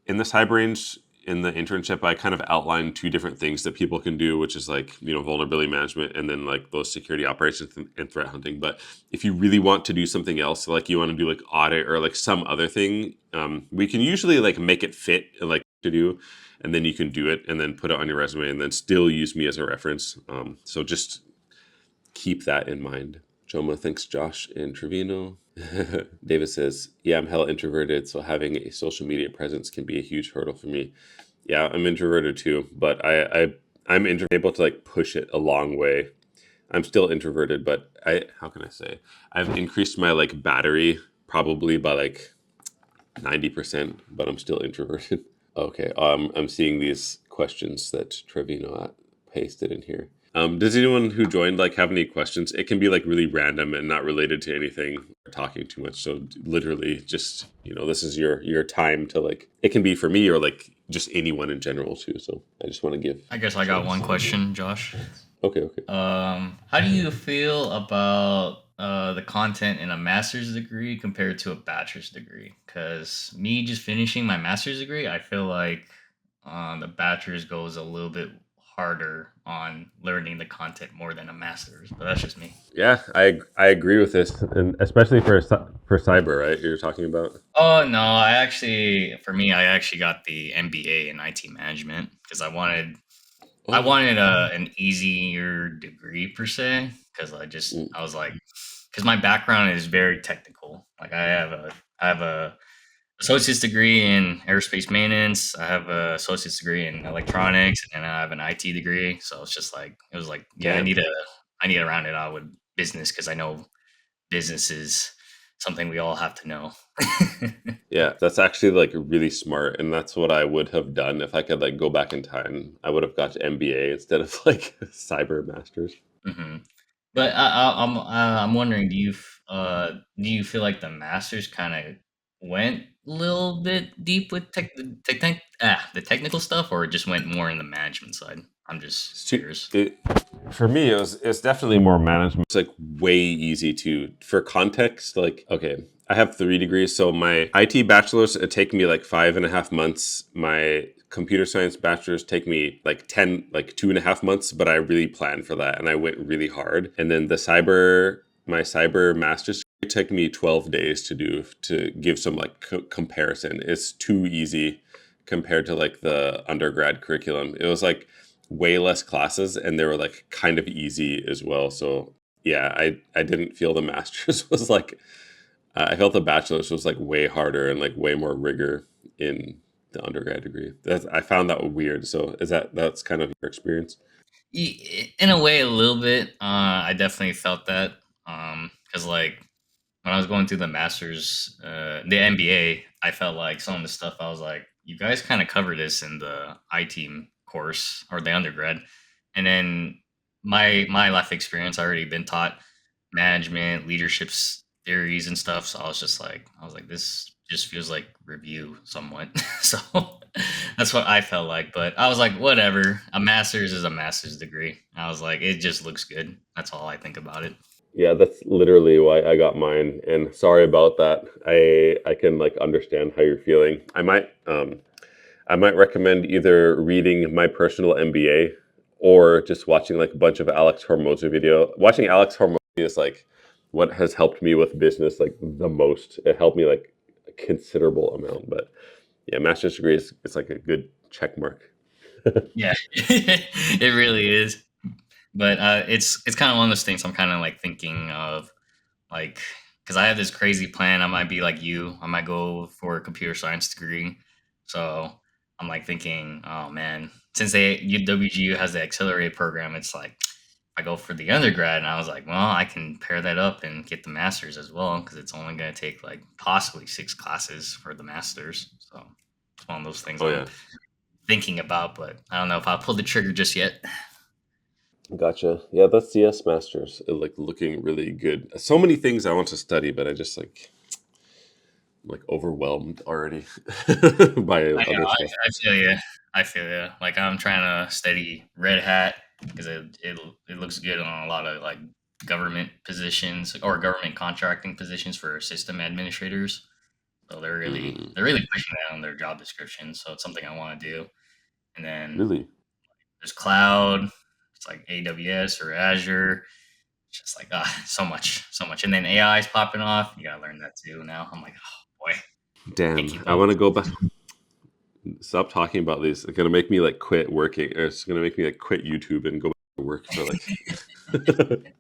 in the cyber range, in the internship, I kind of outlined two different things that people can do, which is like, vulnerability management and then like those security operations and threat hunting. But if you really want to do something else, like you want to do like audit or like some other thing, we can usually like make it fit like to do, and then you can do it and then put it on your resume and then still use me as a reference. So just keep that in mind. Joma thanks Josh and Trevino. David says, yeah, I'm hella introverted, so having a social media presence can be a huge hurdle for me. Yeah, I'm introverted too, but I'm able to like push it a long way. I'm still introverted, but how can I say? I've increased my like battery probably by like 90%, but I'm still introverted. Okay, I'm seeing these questions that Trevino pasted in here. Does anyone who joined like have any questions? It can be like really random and not related to anything or talking too much. So literally just, this is your time to like, it can be for me or like just anyone in general too. So I just want to give. I guess I got one question, Josh. Okay. How do you feel about the content in a master's degree compared to a bachelor's degree? Because me just finishing my master's degree, I feel like the bachelor's goes a little bit harder on learning the content more than a master's, but that's just me. Yeah, I agree with this, and especially for cyber, right? You're talking about. Oh no, I actually got the MBA in IT management because I wanted an easier degree per se because I was like because my background is very technical. Like I have a associate's degree in aerospace maintenance. I have a associate's degree in electronics, and I have an IT degree. So it's just like it was like yeah, Damn. I need to round it out with business because I know business is something we all have to know. Yeah, that's actually like really smart, and that's what I would have done if I could like go back in time. I would have got to MBA instead of like cyber masters. hmm But I'm wondering, do you feel like the masters kind of went a little bit deep with the technical stuff, or it just went more in the management side? I'm just curious. For me, it's definitely more management. It's like way easy to for context. Like, okay, I have 3 degrees, so my IT bachelor's it take me like 5.5 months. My computer science bachelor's take me like 2.5 months. But I really planned for that, and I went really hard. And then my cyber master's took me 12 days to do to give some like comparison. It's too easy compared to like the undergrad curriculum. It was like way less classes and they were like kind of easy as well. So yeah, I didn't feel the master's was like I felt the bachelor's was like way harder and like way more rigor in the undergrad degree. I found that weird. So that's kind of your experience? In a way, a little bit. I definitely felt that. Because like when I was going through the masters, the MBA, I felt like some of the stuff I was like, you guys kind of cover this in the IT course or the undergrad, and then my life experience, I already been taught management, theories and stuff. So I was like, this just feels like review somewhat. So that's what I felt like. But I was like, whatever. A master's is a master's degree. I was like, it just looks good. That's all I think about it. Yeah, that's literally why I got mine. And sorry about that. I can like understand how you're feeling. I might recommend either reading my personal MBA or just watching like a bunch of Alex Hormozy video. Watching Alex Hormozy is like what has helped me with business like the most. It helped me like a considerable amount. But yeah, master's degree is it's like a good check mark. Yeah, it really is. But it's kind of one of those things I'm kind of like thinking of, like, because I have this crazy plan. I might be like you. I might go for a computer science degree. So I'm like thinking, oh man, since UWGU has the accelerated program, it's like I go for the undergrad, and I was like, well, I can pair that up and get the master's as well because it's only going to take like possibly 6 classes for the master's. So it's one of those things Oh I'm yeah. thinking about, but I don't know if I'll pull the trigger just yet. Gotcha. Yeah, that's CS Masters. Like looking really good. So many things I want to study, but I just like like overwhelmed already by I other know. stuff. I feel you. I feel you. Like I'm trying to study red hat because it looks good on a lot of like government positions or government contracting positions for system administrators. So Mm, they're really pushing that on their job description. So it's something I want to do. And then really? there's cloud. It's like AWS or Azure. It's just like so much, so much. And then AI is popping off. You gotta learn that too now. I'm like, oh boy, can't Damn, keep I up. want to go back. Stop talking about these. It's gonna make me like quit working, or it's gonna make me like quit YouTube and go back to work for like.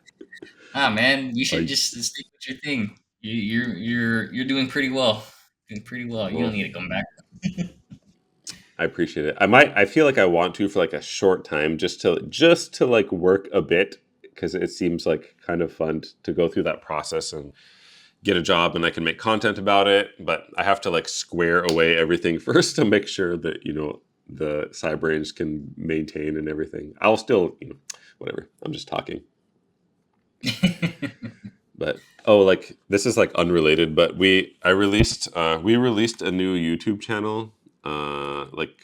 Man, you should I just stick with your thing. You're doing pretty well. Doing pretty well. You don't well, need to come back. I appreciate it. I might. I feel like I want to for like a short time, just to like work a bit because it seems like kind of fun to go through that process and get a job, and I can make content about it. But I have to like square away everything first to make sure that the cyber range can maintain and everything. I'll still whatever. I'm just talking. But like this is like unrelated, but we released a new YouTube channel like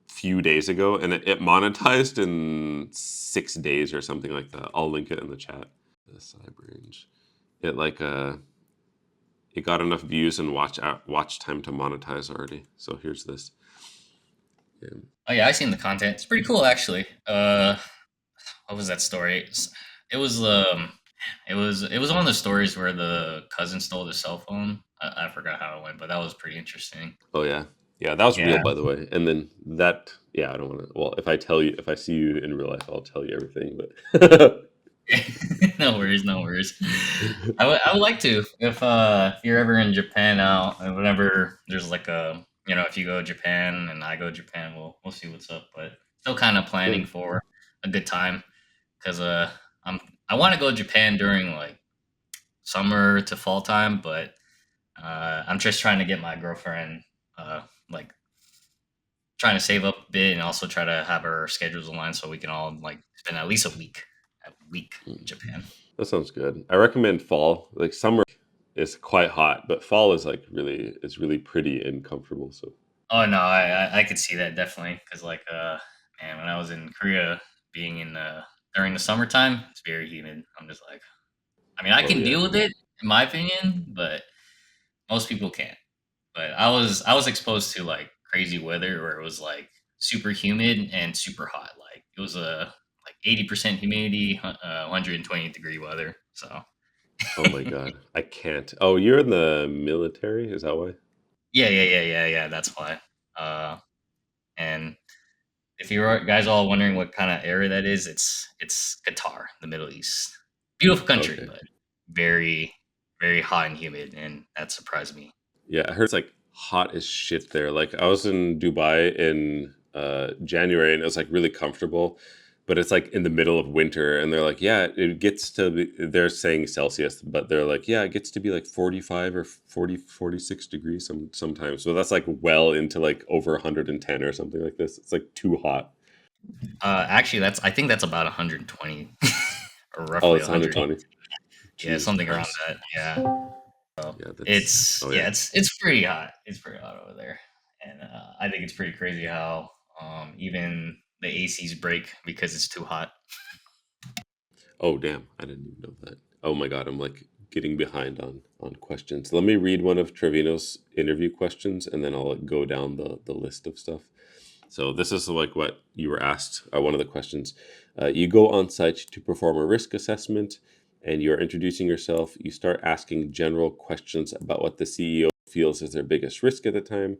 few days ago, and it monetized in 6 days or something like that. I'll link it in the chat. The cyber range. It like it got enough views and watch time to monetize already. So here's this. Yeah. Oh yeah, I seen the content. It's pretty cool actually. What was that story? It was it was one of the stories where the cousin stole the cell phone. I forgot how it went, but that was pretty interesting. Oh yeah. Yeah, that was real, Yeah. by the way. And then I don't want to. Well, if I see you in real life, I'll tell you everything. But No worries, no worries. I would like to if you're ever in Japan now, and whenever there's like a if you go to Japan and I go to Japan, we'll see what's up. But still kind of yeah. planning for a good time because I'm I want to go to Japan during like summer to fall time, but I'm just trying to get my girlfriend like trying to save up a bit and also try to have our schedules aligned so we can all like spend at least a week in Japan. That sounds good. I recommend fall. Like summer is quite hot, but fall is really pretty and comfortable. So Oh no, I could see that definitely because like man, when I was in Korea, being in during the summertime, it's very humid. I'm just like, I mean, I oh can yeah. deal with it in my opinion, but most people can't. But I was exposed to like crazy weather where it was like super humid and super hot. Like it was a like 80% humidity, 120-degree weather. So Oh my god, I can't. Oh, you're in the military? Is that why? yeah. That's why. Uh, and if you guys all wondering what kind of area that is, it's Qatar, the Middle East. Beautiful country, Okay. but very very hot and humid, and that surprised me. Yeah, I heard it's like hot as shit there. Like I was in Dubai in January and it was like really comfortable, but it's like in the middle of winter and they're like, yeah, it gets to be, they're saying Celsius, but they're like, yeah, it gets to be like 45 or 46 degrees sometimes. So that's like well into like over 110 or something like this. It's like too hot. Actually, that's I think that's about 120 or Oh, roughly it's 100. 120. Yeah, Jesus something around Christ. that. Yeah. So Yeah, that's oh yeah. it's pretty hot. It's pretty hot over there, and I think it's pretty crazy how even the ACs break because it's too hot. Oh damn, I didn't even know that. Oh my god, I'm like getting behind on questions. Let me read one of Trevino's interview questions and then I'll like, go down the list of stuff. So this is like what you were asked. One of the questions. You go on site to perform a risk assessment and you're introducing yourself. You start asking general questions about what the CEO feels is their biggest risk at the time.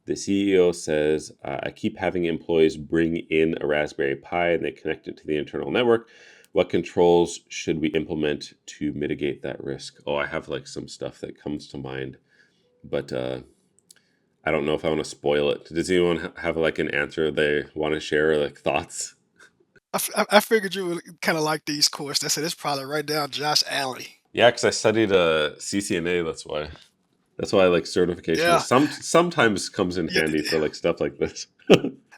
The CEO says, I keep having employees bring in a Raspberry Pi and they connect it to the internal network. What controls should we implement to mitigate that risk? Oh, I have like some stuff that comes to mind, but I don't know if I want to spoil it. Does anyone have like an answer they want to share, like thoughts? I figured you would kind of like these courses. I said it's probably right down Josh alley. Yeah, because I studied CCNA. That's why. That's why I like certification. Yeah, Sometimes comes in yeah. handy for like stuff like this.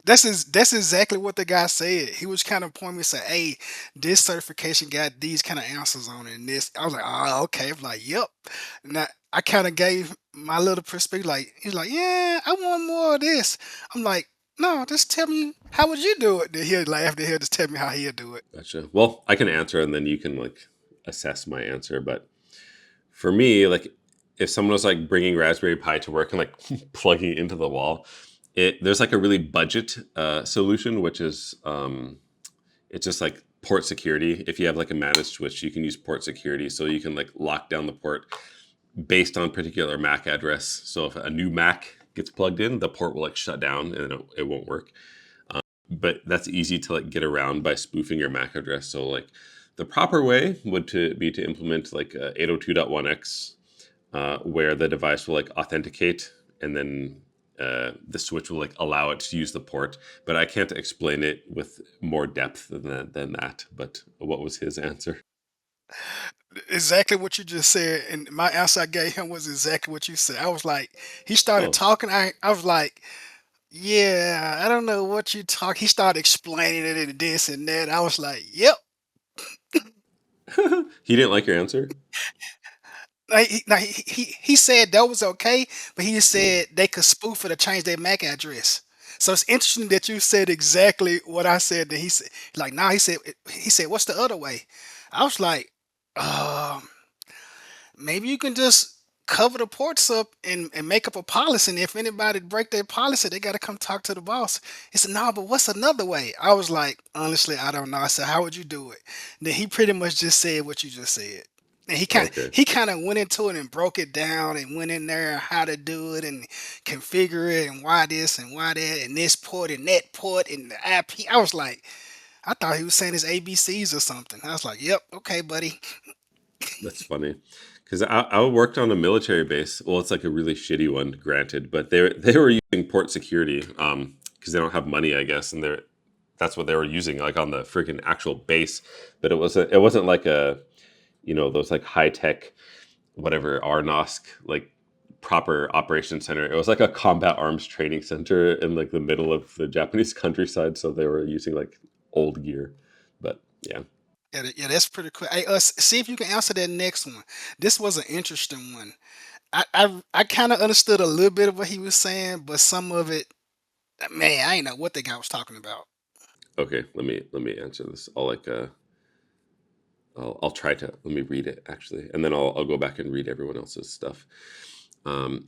That's exactly what the guy said. He was kind of pointing me and say, "Hey, this certification got these kind of answers on it." And this, I was like, "Oh, okay." I'm like, "Yep." Now I kind of gave my little perspective. Like he's like, yeah, I want more of this. I'm like, no, just tell me how would you do it. Then he'll laugh. Then he'll just tell me how he'll do it. Gotcha. Well, I can answer and then you can like assess my answer. But for me, like if someone was like bringing Raspberry Pi to work and like plugging it into the wall, there's like a really budget solution, which is it's just like port security. If you have like a managed switch, you can use port security, so you can like lock down the port based on particular MAC address. So if a new MAC gets plugged in, the port will like shut down and it won't work. But that's easy to like get around by spoofing your MAC address. So like the proper way would be to implement like 802.1x, where the device will like authenticate and then the switch will like allow it to use the port. But I can't explain it with more depth than that. But what was his answer? Exactly what you just said, and my answer I gave him was exactly what you said. I was like, he started Oh, talking. I was like, yeah, I don't know what you talk. He started explaining it and this and that. I was like, yep. he didn't like your answer? He said that was okay, but he Mm, said they could spoof it or change their MAC address. So it's interesting that you said exactly what I said. That he said, like, nah, he said, what's the other way? I was like, um, maybe you can just cover the ports up and make up a policy. And if anybody break their policy, they got to come talk to the boss. He said, no, but what's another way? I was like, honestly, I don't know. I said, how would you do it? Then he pretty much just said what you just said. And okay. he kind of went into it and broke it down and went in there how to do it and configure it and why this and why that and this port and that port and the IP. I was like, I thought he was saying his ABCs or something. I was like, yep, okay, buddy. That's funny. Because I worked on a military base. Well, it's like a really shitty one, granted, but they were using port security because they don't have money, I guess, and that's what they were using, like on the freaking actual base. But it wasn't like a those like high tech whatever RNOSC like proper operation center. It was like a combat arms training center in like the middle of the Japanese countryside. So they were using like old gear. But yeah. Yeah, yeah, that's pretty cool. Hey, see if you can answer that next one. This was an interesting one. I kind of understood a little bit of what he was saying, but some of it, man, I ain't know what the guy was talking about. Okay, let me answer this. I'll try to let me read it actually, and then I'll go back and read everyone else's stuff. Um,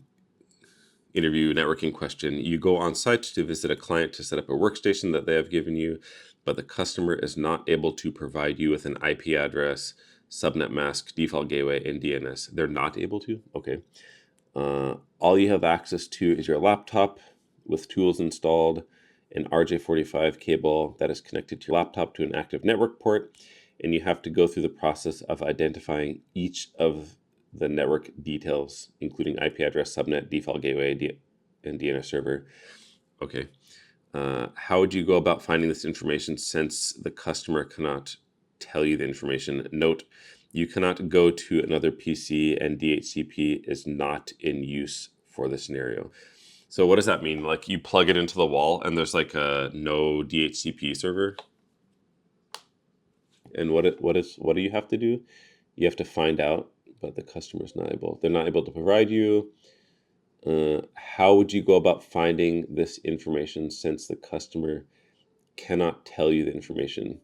Interview networking question. You go on site to visit a client to set up a workstation that they have given you, but the customer is not able to provide you with an IP address, subnet mask, default gateway, and DNS. They're not able to. Okay. All you have access to is your laptop with tools installed, an RJ45 cable that is connected to your laptop to an active network port, and you have to go through the process of identifying each of the network details, including IP address, subnet, default gateway, and DNS server. Okay. How would you go about finding this information since the customer cannot tell you the information? Note, you cannot go to another PC and DHCP is not in use for the scenario. So what does that mean? Like you plug it into the wall and there's like a no DHCP server? And what do you have to do? You have to find out, but the customer's not able. They're not able to provide you. How would you go about finding this information since the customer cannot tell you the information?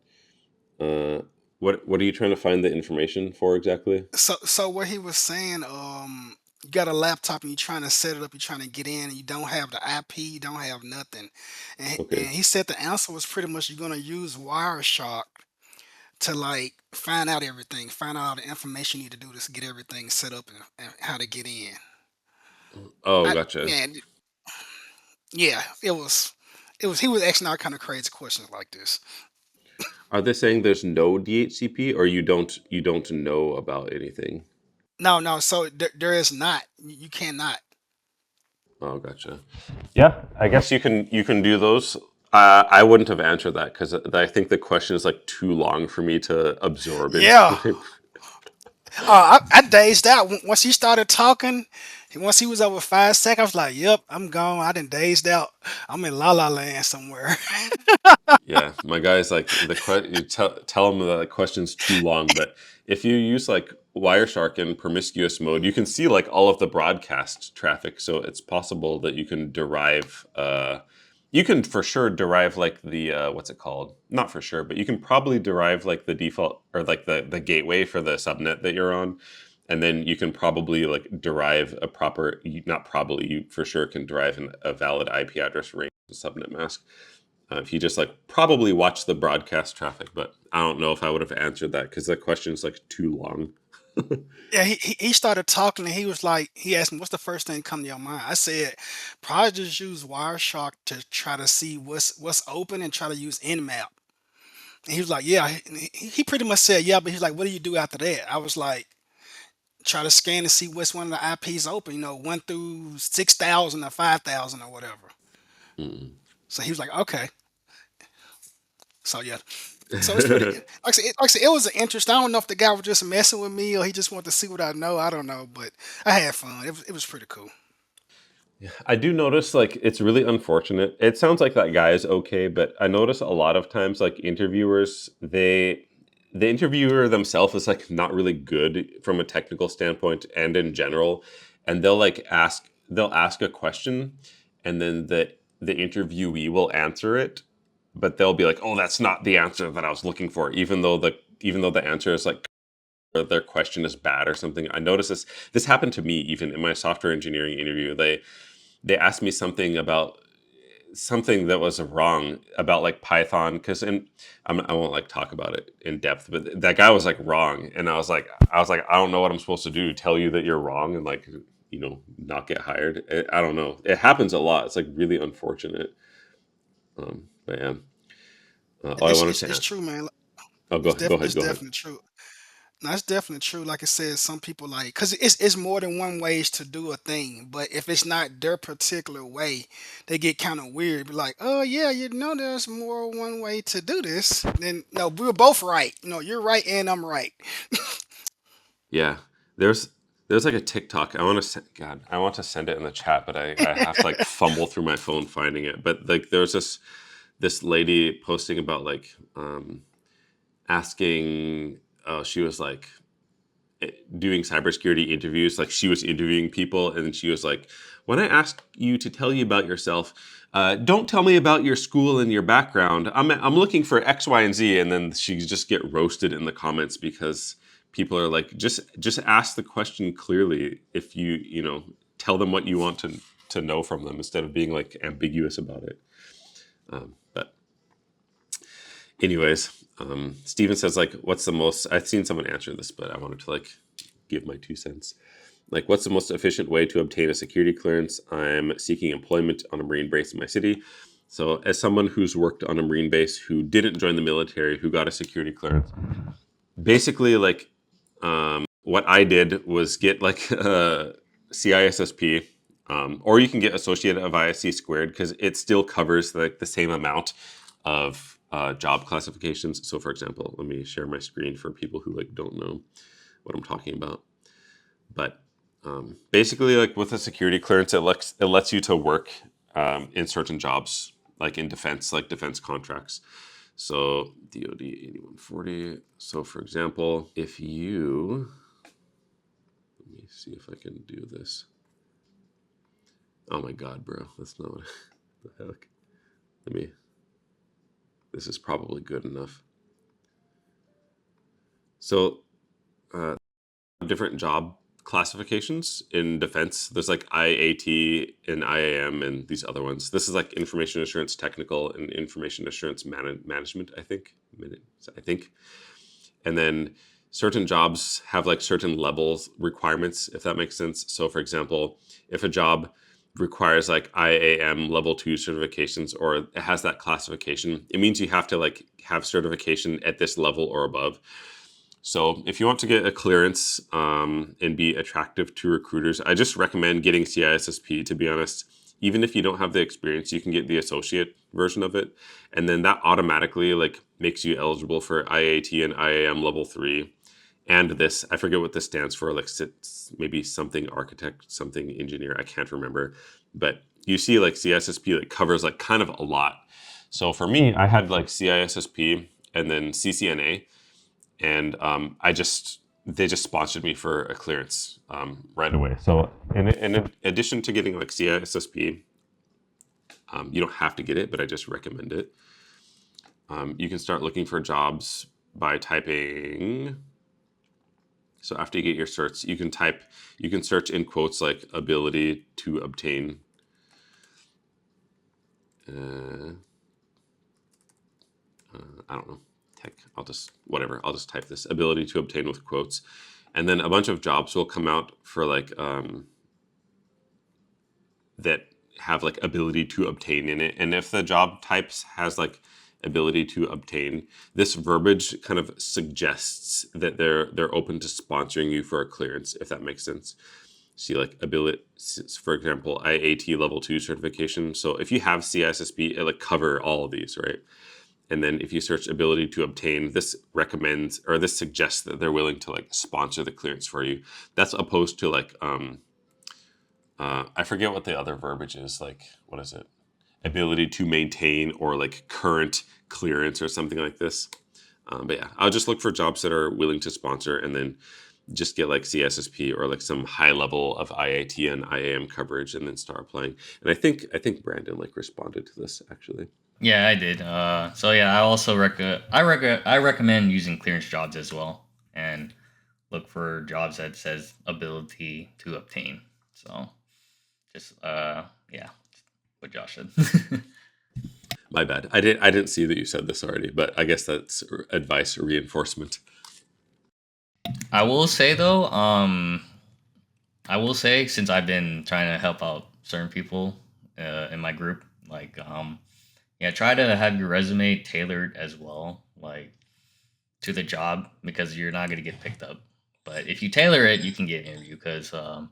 Uh, what are you trying to find the information for exactly? So what he was saying, you got a laptop and you're trying to set it up, you're trying to get in, and you don't have the IP, you don't have nothing, and Okay. he said the answer was pretty much you're gonna use Wireshark to like find out everything, find out all the information you need to do to get everything set up and how to get in. Oh, I gotcha. man, yeah, it was he was asking all kind of crazy questions like this. Are they saying there's no DHCP or you don't know about anything? No, no, so there is not. You cannot. Oh, gotcha. Yeah, I guess you can do those. I wouldn't have answered that because I think the question is like too long for me to absorb Yeah. into. I dazed out once he started talking. Once he was over 5 seconds, I was like, "Yep, I'm gone. I done dazed out. I'm in La La Land somewhere." Yeah, my guy's like you tell him that the question's too long, but if you use like Wireshark in promiscuous mode, you can see like all of the broadcast traffic. So it's possible that you can derive, you can for sure derive like the, what's it called? Not for sure, but you can probably derive like the default or like the gateway for the subnet that you're on. And then you can probably like derive a proper, not probably, you for sure can derive a valid IP address range subnet mask. If you just like probably watch the broadcast traffic, but I don't know if I would have answered that because the question is like too long. Yeah, he started talking and he was like, he asked me, "What's the first thing come to your mind?" I said, "Probably just use Wireshark to try to see what's open and try to use Nmap." And he was like, "Yeah." He pretty much said, "Yeah," but he's like, "What do you do after that?" I was like, "Try to scan and see what's one of the IPs open. 1 through 6,000 or 5,000 or whatever." Mm. So he was like, "Okay." So yeah. So it's pretty. Like I said, it was an interest. I don't know if the guy was just messing with me or he just wanted to see what I know. I don't know, but I had fun. It was pretty cool. I do notice like it's really unfortunate. It sounds like that guy is okay, but I notice a lot of times like interviewers, the interviewer themselves is like not really good from a technical standpoint and in general, and they'll ask a question, and then the interviewee will answer it, but they'll be like, "Oh, that's not the answer that I was looking for," even though the answer is like or their question is bad or something. I noticed this happened to me even in my software engineering interview. They asked me something about something that was wrong about like Python because I won't like talk about it in depth, but that guy was like wrong, and I was like I don't know what I'm supposed to do. Tell you that you're wrong and like not get hired. I don't know. It happens a lot. It's like really unfortunate. But yeah, all I It's wanted it's, to it's ask. true, man. Oh, go ahead. It's Go ahead. definitely true. No, it's definitely true. Like I said, some people like because it's more than one ways to do a thing. But if it's not their particular way, they get kind of weird. Be like, "Oh yeah, there's more one way to do this." Then no, we're both right. You're right and I'm right. Yeah, there's there's like a TikTok. I want to send it in the chat, but I have to like fumble through my phone finding it. But like there's this lady posting about like asking. She was like doing cybersecurity interviews. Like she was interviewing people, and she was like, "When I ask you to tell you about yourself, don't tell me about your school and your background. I'm looking for X, Y, and Z." And then she just get roasted in the comments because people are like, just ask the question clearly. If tell them what you want to know from them instead of being like ambiguous about it. But anyways, Steven says like, what's the most? I've seen someone answer this, but I wanted to like give my 2 cents. Like, what's the most efficient way to obtain a security clearance? I'm seeking employment on a Marine base in my city. So, as someone who's worked on a Marine base who didn't join the military, who got a security clearance, basically, like, what I did was get like a CISSP, or you can get associated of ISC squared because it still covers like the same amount of job classifications. So, for example, let me share my screen for people who like don't know what I'm talking about. But basically, like with a security clearance, it lets you to work in certain jobs, like in defense, like defense contracts. So DoD 8140. So for example, if you let me see if I can do this. Oh my God, bro, that's not what the heck. Let me. This is probably good enough. So different job classifications in defense. There's like IAT and IAM and these other ones. This is like information assurance technical and information assurance management, I think. And then certain jobs have like certain levels requirements, if that makes sense. So for example, if a job requires like IAM level 2 certifications or it has that classification, it means you have to like have certification at this level or above. So if you want to get a clearance and be attractive to recruiters, I just recommend getting CISSP, to be honest. Even if you don't have the experience, you can get the associate version of it. And then that automatically like makes you eligible for IAT and IAM level 3. And this, I forget what this stands for, like maybe something architect, something engineer, I can't remember. But you see like CISSP like covers like kind of a lot. So for me, I had like CISSP and then CCNA. and they just sponsored me for a clearance right away. So in addition to getting like CISSP, you don't have to get it, but I just recommend it. You can start looking for jobs by typing. So after you get your certs, you can search in quotes like ability to obtain. I don't know, tech. I'll just type this ability to obtain with quotes. And then a bunch of jobs will come out for like that have like ability to obtain in it. And if the job types has like ability to obtain, this verbiage kind of suggests that they're open to sponsoring you for a clearance, if that makes sense. See, like ability, for example, IAT level 2 certification. So if you have CISSP, it like cover all of these, right? And then if you search ability to obtain, this recommends or this suggests that they're willing to like sponsor the clearance for you. That's opposed to like I forget what the other verbiage is. Like, what is it? Ability to maintain or like current clearance or something like this. But yeah, I'll just look for jobs that are willing to sponsor, and then just get like CSSP or like some high level of IIT and IAM coverage, and then start applying. And I think Brandon like responded to this actually. Yeah, I did. So yeah, I also I recommend using clearance jobs as well, and look for jobs that says ability to obtain. So just yeah, what Josh said. My bad. I didn't see that you said this already, but I guess that's advice or reinforcement. I will say though, I will say since I've been trying to help out certain people in my group, like yeah, try to have your resume tailored as well, like to the job because you're not going to get picked up. But if you tailor it, you can get an interview because I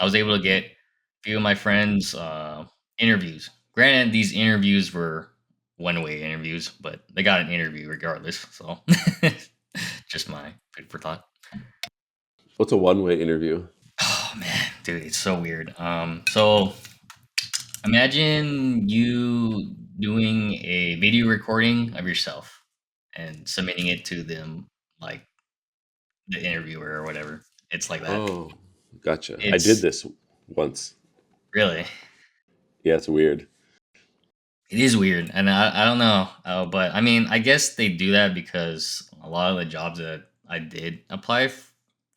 was able to get a few of my friends interviews. Granted, these interviews were one-way interviews, but they got an interview regardless. So just my food for thought. What's a one-way interview? Oh man, dude, it's so weird. So imagine you doing a video recording of yourself and submitting it to them, like the interviewer or whatever. It's like that. Oh, gotcha. I did It's this once. really, Yeah, it's weird. it is weird, and I don't know, but I mean, I guess they do that because a lot of the jobs that I did apply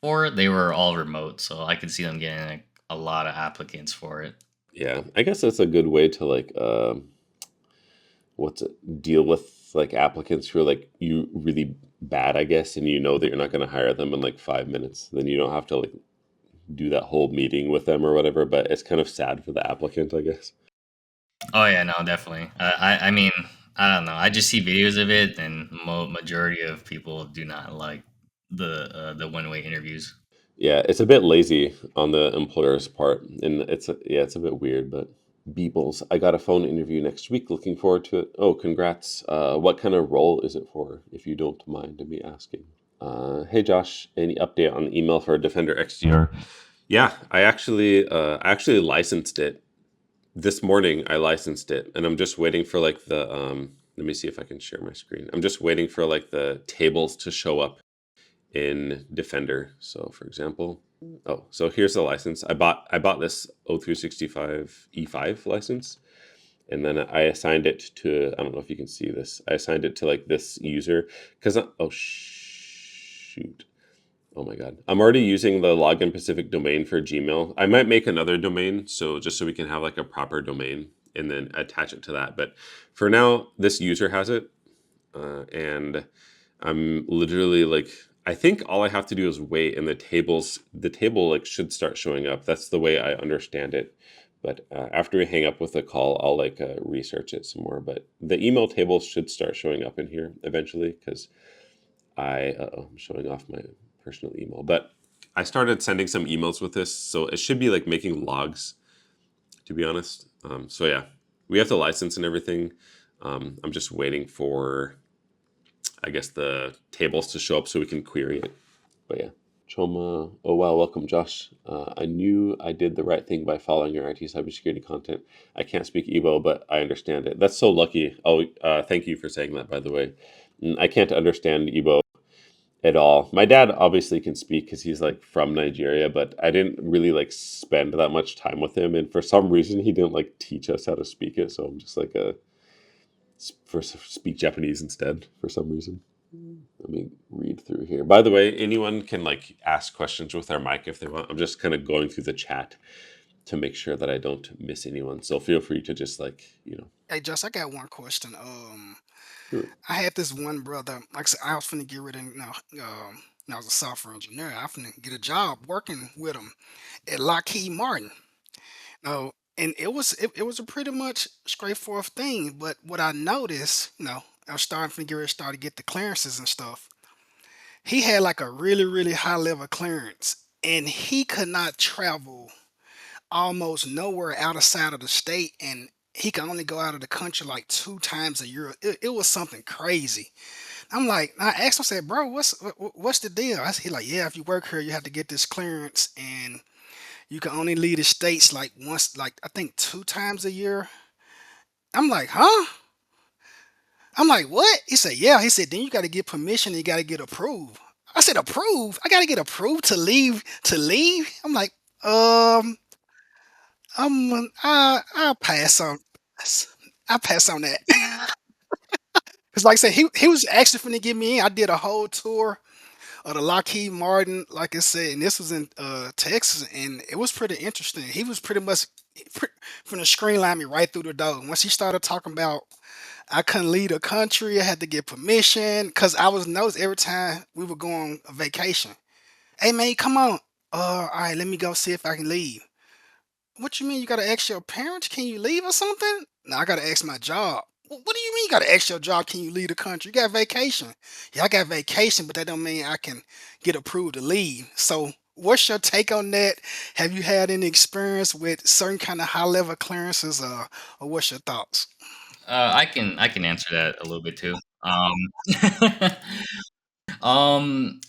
for, they were all remote, so I could see them getting like, a lot of applicants for it. Yeah, I guess that's a good way to like deal with like applicants who are like you really bad, I guess, and you know that you're not going to hire them in like 5 minutes. Then you don't have to like do that whole meeting with them or whatever. But it's kind of sad for the applicant, I guess. Oh yeah, no, definitely. I mean, I don't know. I just see videos of it, and majority of people do not like the one way interviews. Yeah, it's a bit lazy on the employer's part, and it's a bit weird, but Beebles, I got a phone interview next week. Looking forward to it. Oh, congrats. What kind of role is it for, if you don't mind me asking? Hey Josh, any update on the email for Defender XDR? Yeah, I actually licensed it this morning. I licensed it, and I'm just waiting for like the Let me see if I can share my screen. I'm just waiting for like the tables to show up in Defender. So for example, oh, so here's the license. I bought this O365 E5 license, and then I assigned it to, I don't know if you can see this. I assigned it to like this user because oh shoot. Oh my god. I'm already using the login Pacific domain for Gmail. I might make another domain so just so we can have like a proper domain and then attach it to that. But for now, this user has it. And I'm literally like, I think all I have to do is wait, and the table like should start showing up. That's the way I understand it. But after we hang up with the call, I'll like research it some more. But the email table should start showing up in here eventually because I'm showing off my personal email. But I started sending some emails with this, so it should be like making logs, to be honest. So yeah, we have the license and everything. I'm just waiting for, I guess, the tables to show up so we can query it. But yeah, Choma. Oh wow, welcome, Josh. I knew I did the right thing by following your IT cybersecurity content. I can't speak Igbo, but I understand it. That's so lucky. Oh, thank you for saying that, by the way. I can't understand Igbo, at all. My dad obviously can speak because he's like from Nigeria, but I didn't really like spend that much time with him, and for some reason he didn't like teach us how to speak it. So I'm just like speak Japanese instead for some reason. Let me read through here. By the way, anyone can like ask questions with our mic if they want. I'm just kind of going through the chat to make sure that I don't miss anyone. So feel free to just Hey, Josh, I got one question. sure. I had this one brother. Like I said, I was finna get rid of when I was a software engineer. I finna get a job working with him at Lockheed Martin. No, and it was a pretty much straightforward thing. But what I noticed, I was starting to get ready to start to get the clearances and stuff. He had like a really, really high level clearance, and he could not travel almost nowhere outside of the state, and he can only go out of the country like 2 times a year. It was something crazy. I'm like, I asked him, I said, bro, what's the deal? He like, yeah, if you work here, you have to get this clearance, and you can only leave the states like once, like I think 2 times a year. I'm like, huh? I'm like, what? He said, yeah. He said, then you got to get permission and you got to get approved. I said, approved? I got to get approved to leave? To leave? I'm like, um, I'll pass on. I'll pass on that. Cause like I said, he was actually finna get me in. I did a whole tour of the Lockheed Martin, like I said, and this was in Texas, and it was pretty interesting. He was pretty much from the screen line me right through the door. Once he started talking about I couldn't leave the country, I had to get permission, cause I was noticed every time we would go on a vacation. Hey man, come on. All right, let me go see if I can leave. What you mean you gotta ask your parents? Can you leave or something? No, I gotta ask my job. What do you mean you gotta ask your job? Can you leave the country? You got vacation. Yeah, I got vacation, but that don't mean I can get approved to leave. So what's your take on that? Have you had any experience with certain kind of high level clearances or what's your thoughts? I can answer that a little bit too. Um,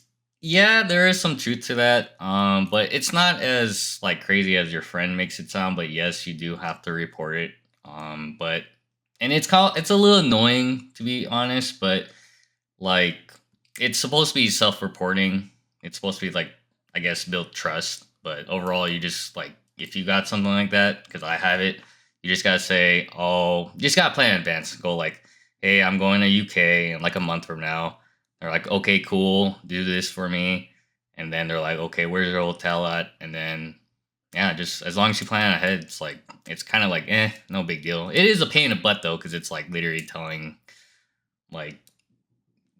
yeah, there is some truth to that. But it's not as like crazy as your friend makes it sound. But yes, you do have to report it. But and it's a little annoying to be honest. But like it's supposed to be self-reporting. It's supposed to be like I guess build trust. But overall, you just like if you got something like that because I have it, you just gotta say, oh, you just gotta plan in advance. Go like, hey, I'm going to UK in like a month from now. They're like, okay, cool, do this for me. And then they're like, okay, where's your hotel at? And then, yeah, just as long as you plan ahead, it's kind of like, no big deal. It is a pain in the butt though, because it's like literally telling like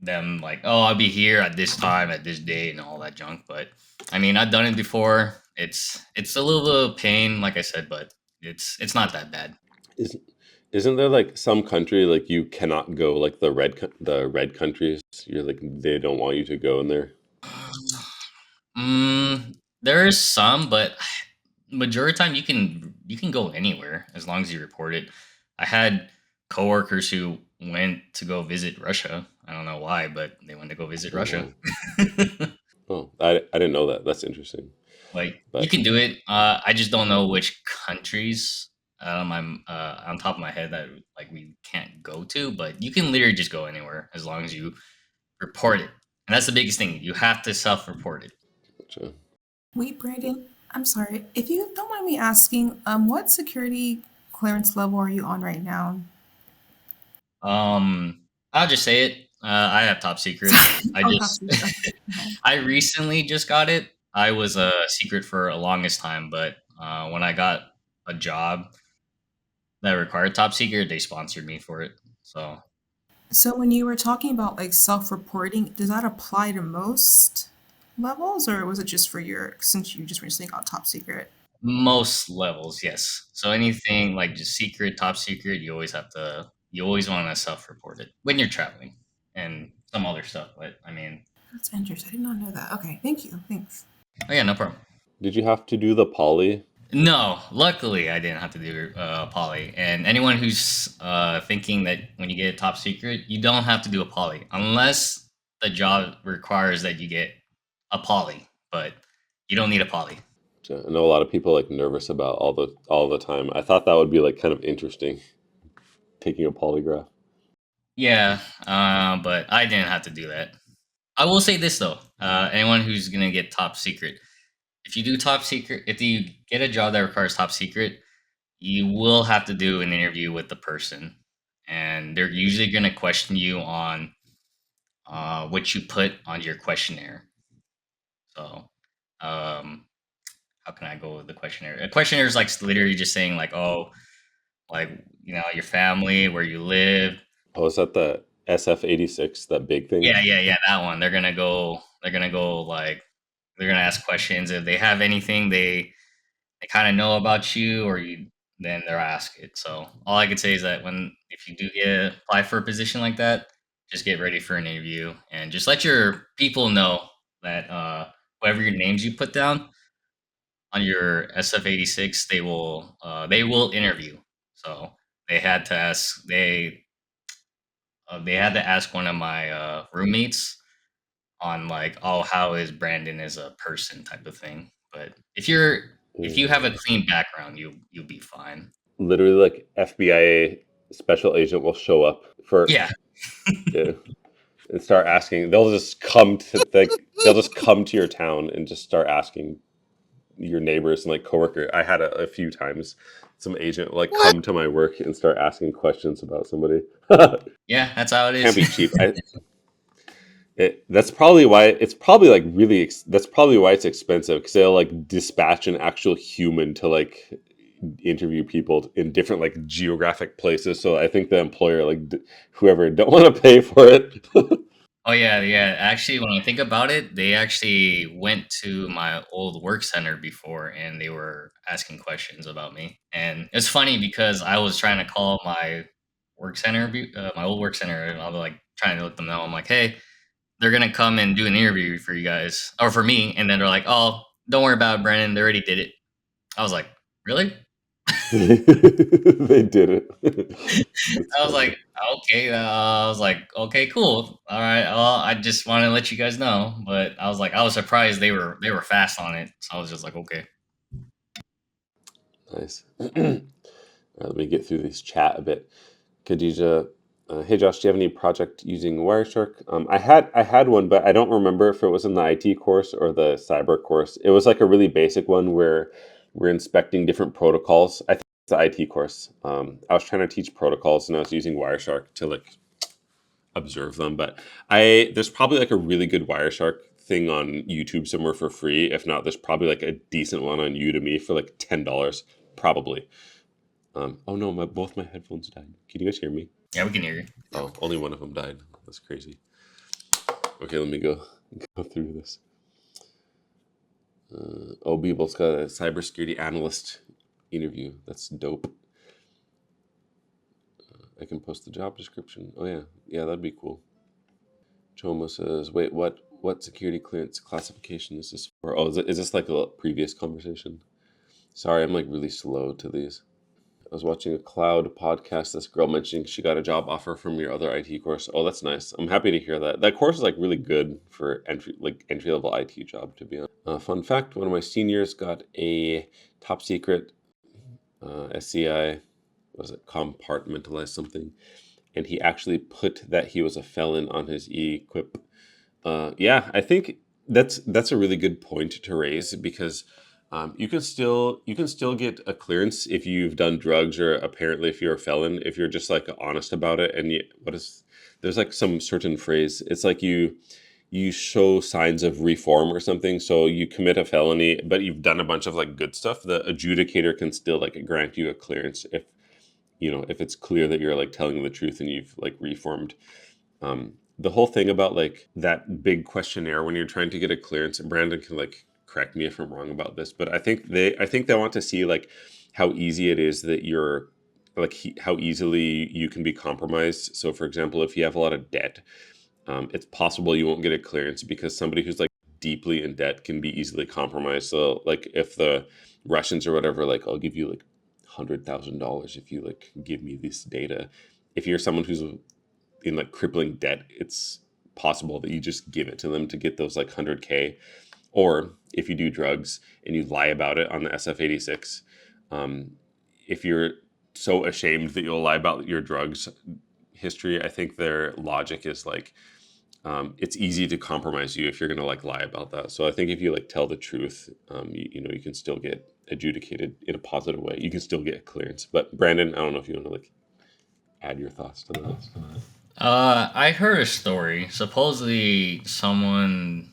them like, oh, I'll be here at this time, at this date, and all that junk. But I mean, I've done it before. It's a little bit of pain, like I said, but it's not that bad. Is isn't there like some country like you cannot go like the red countries? You're like they don't want you to go in there. There is some, but majority of the time you can go anywhere as long as you report it. I had coworkers who went to go visit Russia. I don't know why, but they went to go visit Oh Russia. wow. Oh, I didn't know that. That's interesting. Like you But can do it. I just don't know which countries I'm on top of my head that like we can't go to, but you can literally just go anywhere as long as you report it. And that's the biggest thing. You have to self-report it. gotcha. Wait, Brandon, I'm sorry. If you don't mind me asking, what security clearance level are you on right now? I'll just say it. I have top secret. I Oh, top just secret. Okay. Okay. I recently just got it. I was a secret for a longest time, but when I got a job that required top secret, they sponsored me for it. So So when you were talking about like self-reporting, does that apply to most levels, or was it just for your since you just recently got top secret? most levels, yes. So anything like just secret, top secret, you always want to self-report it when you're traveling and some other stuff. But I mean, That's interesting. I did not know that. Okay, thank you. Thanks. oh yeah, no problem. Did you have to do the poly? No, luckily I didn't have to do poly. And anyone who's thinking that when you get a top secret, you don't have to do a poly unless the job requires that you get a poly. But you don't need a poly. So I know a lot of people like nervous about all the time. I thought that would be like kind of interesting, taking a polygraph. Yeah, but I didn't have to do that. I will say this though, anyone who's gonna get top secret, if you do top secret, if you get a job that requires top secret, you will have to do an interview with the person, and they're usually gonna question you on what you put on your questionnaire. So, um, how can I go with the questionnaire? A questionnaire is like literally just saying like, oh, like your family, where you live. Oh, is that the SF-86, that big thing? Yeah, that one. They're gonna go. They're gonna go like they're gonna ask questions if they have anything they kind of know about you, or you then they'll ask it. So all I could say is that if you do apply for a position like that, just get ready for an interview and just let your people know that whatever your names you put down on your SF-86, they will interview. So they had to ask they had to ask one of my roommates on like, oh, how is Brandon as a person type of thing. But if you have a Mm. clean background, you'll be fine. Literally, like FBI special agent will show up for Yeah. yeah, and start asking. They'll just come to your town and just start asking your neighbors and like coworker. I had a few times some agent like What? come to my work and start asking questions about somebody. Yeah, that's how it Can't is. be cheap. That's probably why it's probably like that's probably why it's expensive, because they'll like dispatch an actual human to like interview people in different like geographic places. So I think the employer like whoever don't want to pay for it. Oh yeah. Actually, when I think about it, they actually went to my old work center before, and they were asking questions about me. And it's funny because I was trying to call my work center, my old work center, and I was like trying to let them know. I'm like, hey, they're gonna come and do an interview for you guys or for me, and then they're like, oh, don't worry about it, Brandon. They already did it. I was like, really? They did it. That's I was funny. like, okay. I was like, okay, cool. All right. Well, I just want to let you guys know, but I was like, I was surprised they were fast on it. So I was just like, okay. Nice. All right, let me get through this chat a bit. Khadija, hey Josh, do you have any project using Wireshark? I had one, but I don't remember if it was in the IT course or the cyber course. It was like a really basic one where we're inspecting different protocols. I think it's the IT course. I was trying to teach protocols and I was using Wireshark to like observe them. But there's probably like a really good Wireshark thing on YouTube somewhere for free. If not, there's probably like a decent one on Udemy for like $10, probably. Oh no, both my headphones died. Can you guys hear me? Yeah, we can hear you. Oh, only one of them died. That's crazy. Okay, let me go through this. Beeble's got a cybersecurity analyst interview. That's dope. I can post the job description. Oh yeah, that'd be cool. Choma says, "Wait, what security clearance classification is this for? Oh, is this like a previous conversation? Sorry, I'm like really slow to these." I was watching a cloud podcast. This girl mentioning she got a job offer from your other IT course. Oh, that's nice. I'm happy to hear that. That course is like really good for entry level IT job, to be honest. Fun fact: one of my seniors got a top secret SCI. Was it compartmentalized something? And he actually put that he was a felon on his e-equip. Yeah, I think that's a really good point to raise, because you can still get a clearance if you've done drugs, or apparently if you're a felon, if you're just like honest about it. And there's like some certain phrase. It's like you show signs of reform or something. So you commit a felony, but you've done a bunch of like good stuff. The adjudicator can still like grant you a clearance if it's clear that you're like telling the truth and you've like reformed. The whole thing about like that big questionnaire when you're trying to get a clearance, and Brandon can like correct me if I'm wrong about this, but I think they want to see like how easy it is that you're like how easily you can be compromised. So for example, if you have a lot of debt, it's possible you won't get a clearance because somebody who's like deeply in debt can be easily compromised. So like if the Russians or whatever, like I'll give you like $100,000 if you like give me this data. If you're someone who's in like crippling debt, it's possible that you just give it to them to get those like 100K. Or if you do drugs and you lie about it on the SF-86, um, if you're so ashamed that you'll lie about your drugs history, I think their logic is like it's easy to compromise you if you're going to like lie about that. So I think if you like tell the truth, you can still get adjudicated in a positive way. You can still get clearance. But Brandon, I don't know if you want to like add your thoughts to that. I heard a story. Supposedly, someone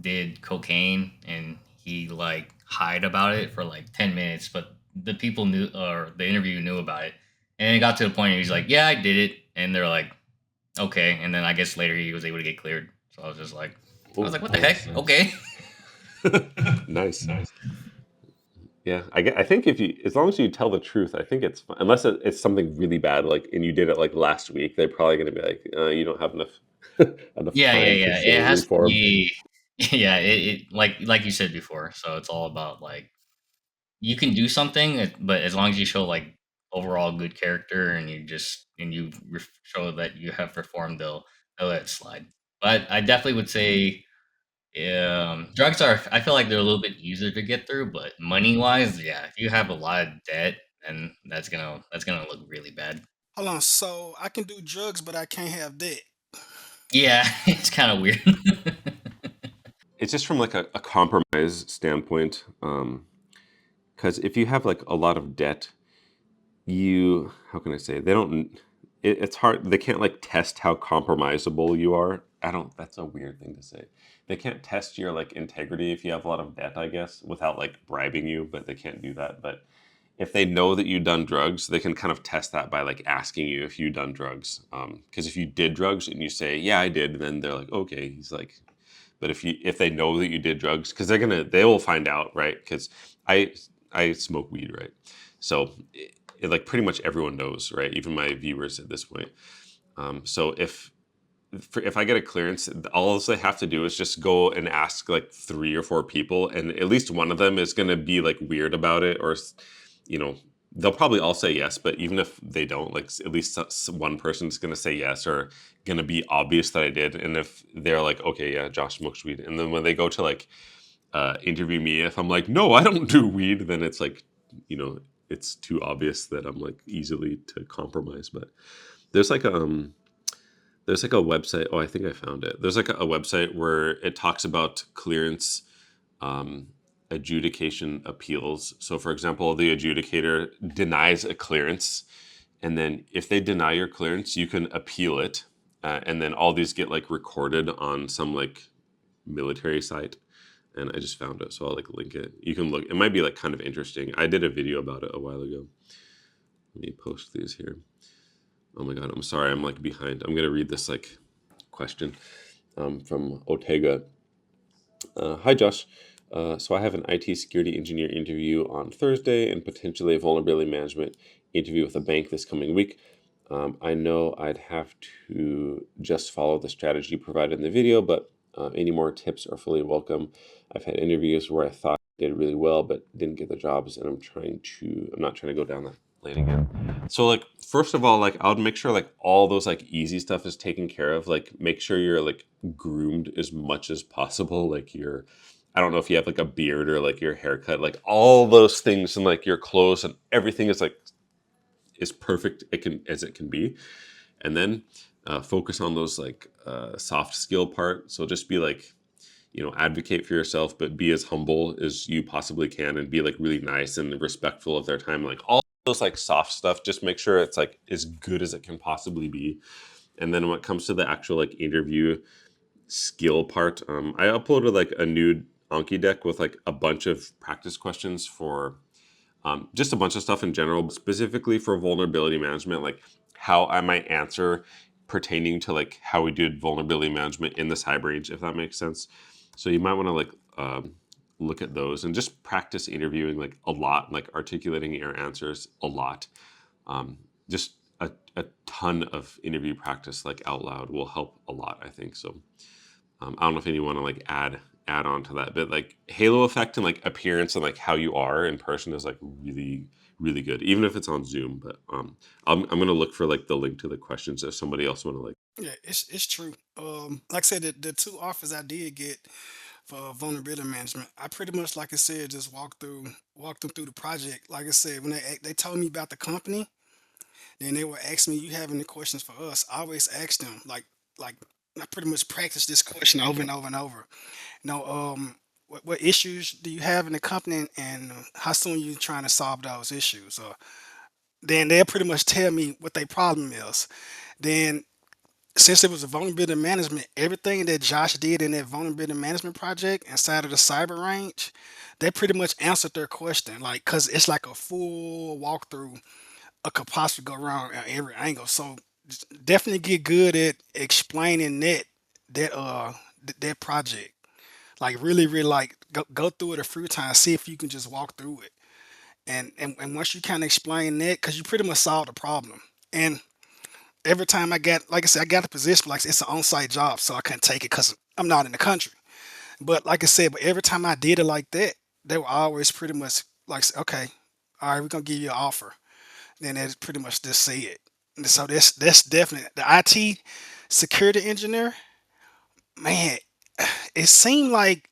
did cocaine and he like hid about it for like 10 minutes, but the people knew, or the interview knew about it, and it got to the point where he's like, "Yeah, I did it," and they're like, "Okay," and then I guess later he was able to get cleared. So I was just like, I was Oh, like, "What the nice. heck?" Okay. Nice. Yeah, I think if you, as long as you tell the truth, I think it's fine. Unless it's something really bad, like, and you did it like last week, they're probably going to be like, you don't have enough enough Yeah, yeah, time to yeah. show It has to reform. be. Yeah, it like you said before. So it's all about like you can do something, but as long as you show like overall good character and you show that you have performed, they'll let it slide. But I definitely would say drugs are. I feel like they're a little bit easier to get through, but money wise, yeah, if you have a lot of debt, then that's gonna look really bad. Hold on. So I can do drugs, but I can't have that. Yeah, it's kind of weird. It's just from like a compromise standpoint. Because if you have like a lot of debt, how can I say, they don't, it's hard, they can't like test how compromisable you are. I don't, that's a weird thing to say. They can't test your like integrity if you have a lot of debt, I guess, without like bribing you, but they can't do that. But if they know that you've done drugs, they can kind of test that by like asking you if you've done drugs. Because if you did drugs and you say, yeah, I did, then they're like, okay, he's like, but if they know that you did drugs, because they will find out, right? Because I I smoke weed, right? So like pretty much everyone knows, right? Even my viewers at this point. So if I get a clearance, all they have to do is just go and ask like 3 or 4 people, and at least one of them is going to be like weird about it, or you know, they'll probably all say yes. But even if they don't, like at least one person's going to say yes, or going to be obvious that I did. And if they're like, okay, yeah, Josh smokes weed, and then when they go to like interview me, if I'm like, no, I don't do weed, then it's like, you know, it's too obvious that I'm like easily to compromise. But there's like there's like a website. Oh, I think I found it. There's like a website where it talks about clearance um, adjudication appeals. So, for example, the adjudicator denies a clearance, and then if they deny your clearance, you can appeal it, and then all these get like recorded on some like military site. And I just found it, so I'll like link it. You can look. It might be like kind of interesting. I did a video about it a while ago. Let me post these here. Oh my god, I'm sorry, I'm like behind. I'm gonna read this like question from Ortega. Hi, Josh. So I have an IT security engineer interview on Thursday and potentially a vulnerability management interview with a bank this coming week. I know I'd have to just follow the strategy provided in the video, but any more tips are fully welcome. I've had interviews where I thought I did really well, but didn't get the jobs, and I'm not trying to go down that lane again. So like, first of all, like I would make sure like all those like easy stuff is taken care of. Like make sure you're like groomed as much as possible. Like I don't know if you have like a beard or like your haircut, like all those things, and like your clothes and everything is like is perfect as it can be. And then focus on those like soft skill part. So just be like, advocate for yourself, but be as humble as you possibly can, and be like really nice and respectful of their time. Like all those like soft stuff, just make sure it's like as good as it can possibly be. And then when it comes to the actual like interview skill part, I uploaded like a new Anki deck with like a bunch of practice questions for just a bunch of stuff in general, but specifically for vulnerability management, like how I might answer pertaining to like how we did vulnerability management in the cyber range, if that makes sense. So you might want to like look at those and just practice interviewing like a lot, like articulating your answers a lot. Just a ton of interview practice like out loud will help a lot, I think. So I don't know if anyone want to like add on to that, but like halo effect and like appearance and like how you are in person is like really really good, even if it's on Zoom. But I'm gonna look for like the link to the questions if somebody else want to like. Yeah, it's true. Like I said, the two offers I did get for vulnerability management, I pretty much, like I said, just walked them through the project. Like I said, when they told me about the company, then they were asking me, "You have any questions for us?" I always ask them like I pretty much practice this question over and over and over. What issues do you have in the company, and how soon you trying to solve those issues? Or then they'll pretty much tell me what their problem is. Then, since it was a vulnerability management, everything that Josh did in that vulnerability management project inside of the cyber range, they pretty much answered their question. Like, cause it's like a full walkthrough. A could possibly go wrong at every angle. So definitely get good at explaining that project. Like really like go through it a few times, see if you can just walk through it. And once you kind of explain that, because you pretty much solved the problem. And every time I got, like I said, I got a position, like it's an on-site job, so I couldn't take it because I'm not in the country. But like I said, but every time I did it like that, they were always pretty much like, okay, all right, we're gonna give you an offer. Then they pretty much just say it. And so that's definitely the IT security engineer. Man, it seemed like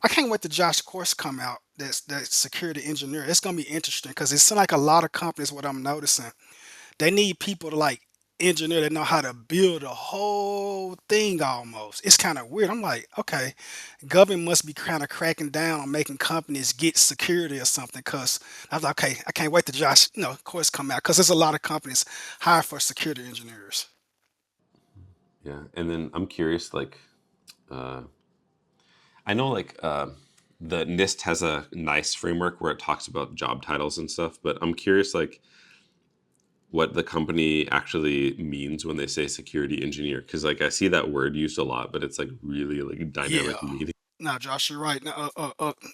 I can't wait to Josh course come out. That's that security engineer. It's gonna be interesting because it seems like a lot of companies. What I'm noticing, they need people to like engineer that know how to build a whole thing almost. It's kind of weird. I'm like, okay, government must be kind of cracking down on making companies get security or something. Cause I was like, okay, I can't wait to Josh, of course, come out because there's a lot of companies hire for security engineers. Yeah, and then I'm curious, like, uh, I know like the NIST has a nice framework where it talks about job titles and stuff, but I'm curious, like, what the company actually means when they say security engineer, because like I see that word used a lot, but it's like really like Yeah. dynamic meaning. Now, Josh, you're right. Now,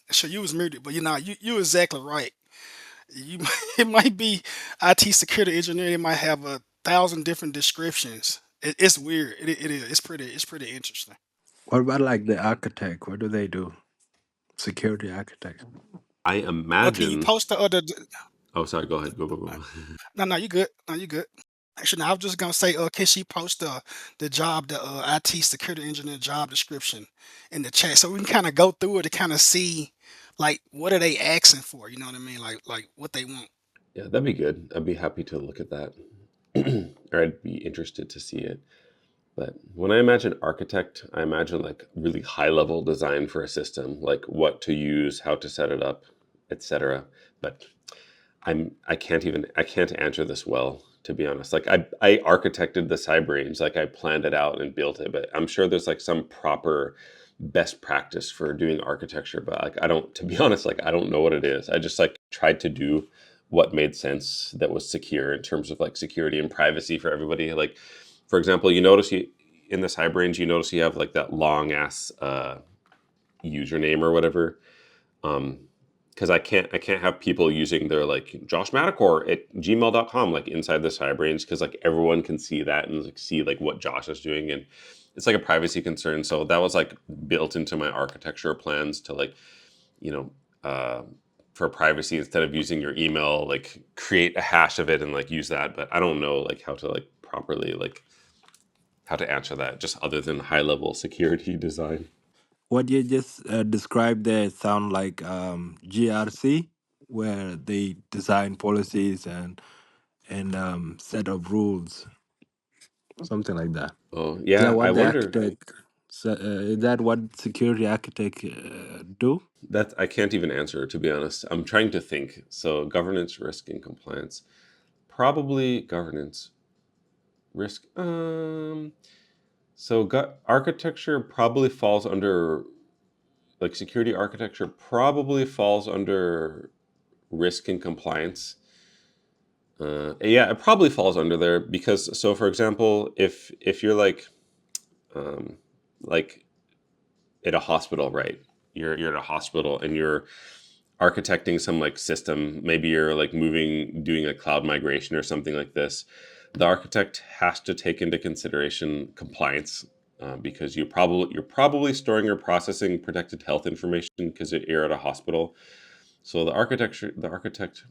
sure, you was muted, but you exactly right. You it might be IT security engineer. It might have 1,000 different descriptions. It's weird. It is. It's pretty interesting. What about like the architect? What do they do? Security architect. I Can you imagine. post the other? Oh, sorry. Go ahead. Go. No, you good. No, you good. Actually, no, I was just gonna say, can she post the job, the IT security engineer job description in the chat, so we can kind of go through it to kind of see, like, what are they asking for? You know what I mean? Like what they want. Yeah, that'd be good. I'd be happy to look at that, or I'd be interested to see it. But when I imagine architect, I imagine like really high level design for a system, like what to use, how to set it up, etc. But I can't answer this well, to be honest. Like I architected the cyber range, like I planned it out and built it, but I'm sure there's like some proper best practice for doing architecture, but like I don't, to be honest, like I don't know what it is. I just like tried to do what made sense that was secure in terms of like security and privacy for everybody. Like for example, you notice you in the cyber range, you notice you have like that long ass username or whatever. Um, because I can't have people using their like Josh Madakor at gmail.com like inside the cyber range, because like everyone can see that and like see like what Josh is doing, and it's like a privacy concern. So that was like built into my architecture plans to like, you know, uh for privacy, instead of using your email, like create a hash of it and like use that. But I don't know like how to like properly like how to answer that just other than high level security design. What you just described there sound like GRC, where they design policies and set of rules, something like that. Oh Is that yeah, I what the wonder. architect? Is that what security architect do? That I can't even answer, to be honest. I'm trying to think. So governance, risk, and compliance. Probably governance, risk. So architecture probably falls under, like, security architecture probably falls under risk and compliance. Yeah, it probably falls under there because, so for example, if you're um, like at a hospital, right? You're at a hospital and you're architecting some like system. Maybe you're like doing a cloud migration or something like this. The architect has to take into consideration compliance, because you're probably storing or processing protected health information because you're at a hospital. So the architect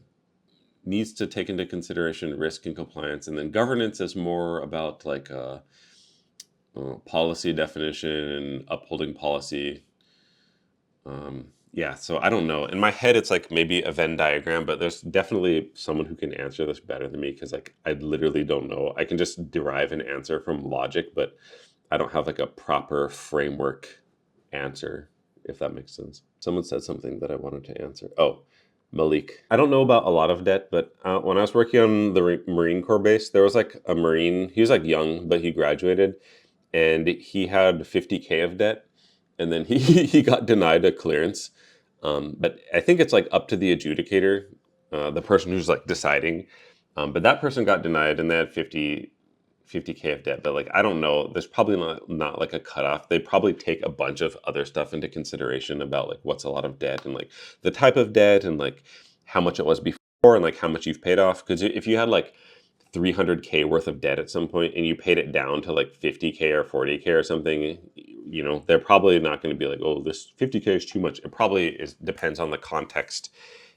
needs to take into consideration risk and compliance, and then governance is more about like policy definition and upholding policy. Yeah, so I don't know. In my head, it's like maybe a Venn diagram, but there's definitely someone who can answer this better than me, because like I literally don't know. I can just derive an answer from logic, but I don't have like a proper framework answer, if that makes sense. Someone said something that I wanted to answer. Oh, Malik. I don't know about a lot of debt, but when I was working on the Marine Corps base, there was like a Marine. He was like young, but he graduated, and he had 50K of debt, and then he he got denied a clearance. But I think it's like up to the adjudicator, the person who's like deciding. But that person got denied, and they had 50K of debt. But like I don't know, there's probably not like a cutoff. They probably take a bunch of other stuff into consideration about like what's a lot of debt and like the type of debt and like how much it was before and like how much you've paid off. Because if you had like 300K worth of debt at some point and you paid it down to like 50K or 40K or something, they're probably not going to be like, oh, this 50K is too much. It probably depends on the context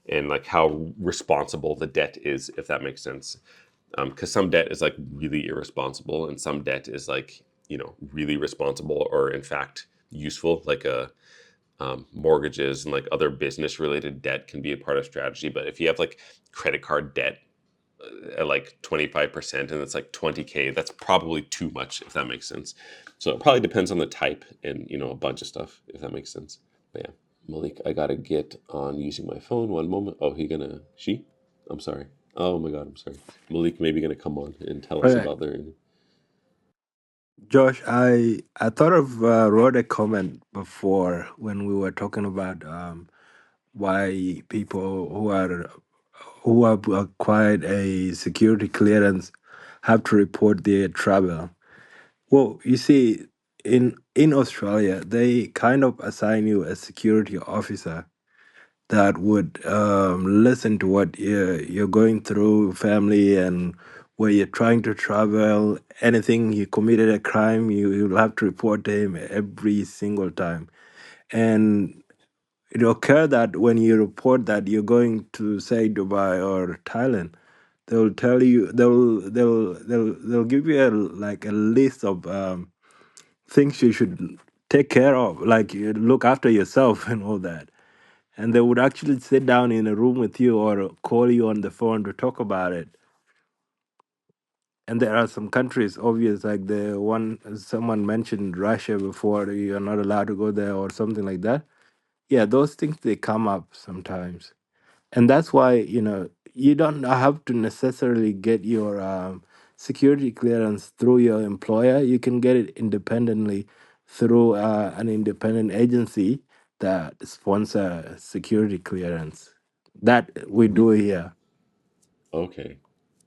and like how responsible the debt is, if that makes sense. Because some debt is like really irresponsible and some debt is like, really responsible or in fact useful, like mortgages and like other business related debt can be a part of strategy. But if you have like credit card debt at like 25% and it's like 20K, that's probably too much, if that makes sense. So it probably depends on the type and a bunch of stuff, if that makes sense. But yeah, Malik, I gotta get on using my phone. One moment. Oh, she? I'm sorry. Oh my god, I'm sorry. Malik maybe gonna come on and tell us Okay, about their. Josh, I thought of wrote a comment before when we were talking about why people who have acquired a security clearance have to report their travel. Well, you see, in Australia, they kind of assign you a security officer that would listen to what you're going through, family, and where you're trying to travel. Anything you committed a crime, you'll have to report to him every single time. And it occur that when you report that you're going to say Dubai or Thailand, they'll tell you they'll give you like a list of things you should take care of, like you look after yourself and all that. And they would actually sit down in a room with you or call you on the phone to talk about it. And there are some countries, obvious, like the one someone mentioned, Russia before, you're not allowed to go there or something like that. Yeah, those things they come up sometimes. And that's why you don't have to necessarily get your security clearance through your employer. You can get it independently through an independent agency that sponsor security clearance. That we do here. Okay.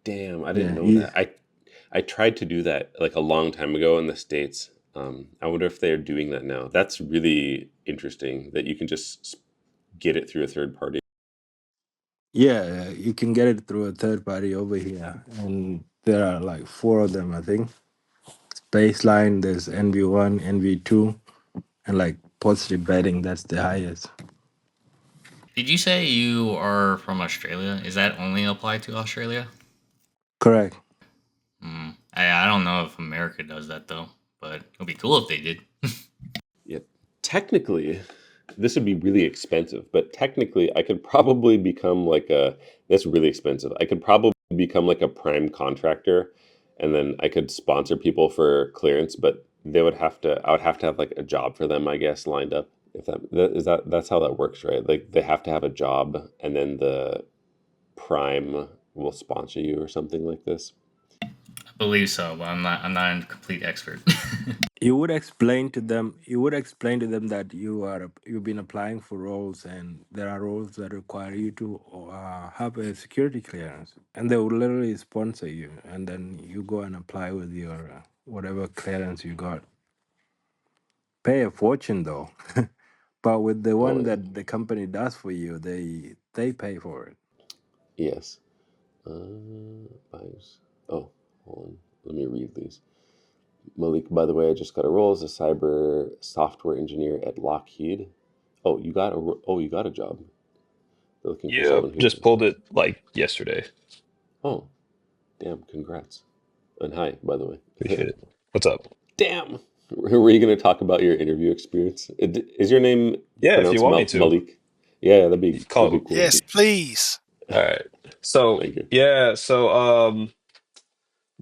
Damn, I didn't Yeah, know that. I tried to do that like a long time ago in the States. I wonder if they're doing that now. That's really interesting that you can just get it through a third party. yeah, you can get it through a third party over here, and there are like four of them, I think. Baseline, there's NV1, NV2, and like positive betting. That's the highest. Did you say you are from Australia? Is that only applied to Australia? Correct. I don't know if America does that though, but it'd be cool if they did. Yeah, technically, this would be really expensive, but technically, I could probably become like a. That's really expensive. I could probably become like a prime contractor, and then I could sponsor people for clearance, but they would have to. I would have to have like a job for them, I guess, lined up. If that's how that works, right? Like they have to have a job, and then the prime will sponsor you or something like this. I believe so, but I'm not a complete expert. You would explain to them that you've been applying for roles and there are roles that require you to have a security clearance, and they will literally sponsor you, and then you go and apply with your whatever clearance you got. Pay a fortune though. But with the Oh one yeah, that the company does for you, they pay for it. yes. Buyers. Oh, hold on. Let me read these. Malik, by the way, I just got a role as a cyber software engineer at Lockheed. Oh, you got a job. They're looking for Yeah, someone who. just pulled it like yesterday. Oh, damn! Congrats. And hi, by the way. Appreciate it. What's up? Damn. Were you going to talk about your interview experience? Is your name Yeah, if you pronounced want me to, Malik? Yeah, you that'd be call. cool. Yes, please. All right. So Thank you. yeah,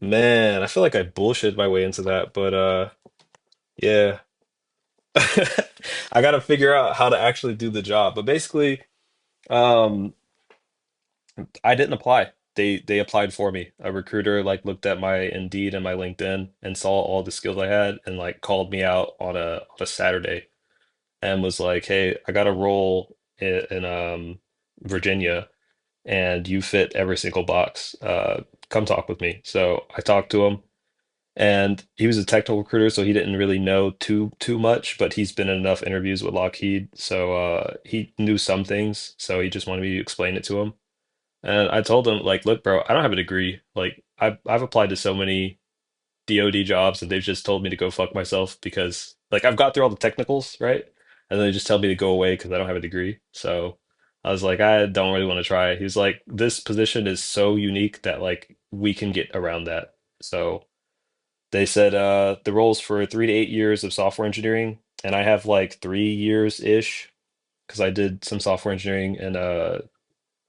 man, I feel like I bullshit my way into that, but Yeah. I got to figure out how to actually do the job. But basically, um, I didn't apply. They applied for me. A recruiter like looked at my Indeed and my LinkedIn and saw all the skills I had and like called me out on a Saturday and was like, "Hey, I got a role in Virginia and you fit every single box. Come talk with me." So I talked to him. And he was a technical recruiter, so he didn't really know too much, but he's been in enough interviews with Lockheed, so he knew some things. So he just wanted me to explain it to him. And I told him, like, look, bro, I don't have a degree. Like, I've applied to so many DoD jobs, and they've just told me to go fuck myself because, like, I've got through all the technicals, right? And then they just tell me to go away because I don't have a degree. So I was like, I don't really want to try. He was like, this position is so unique that like we can get around that. So. They said the role's for 3 to 8 years of software engineering, and I have like 3 years ish because I did some software engineering and a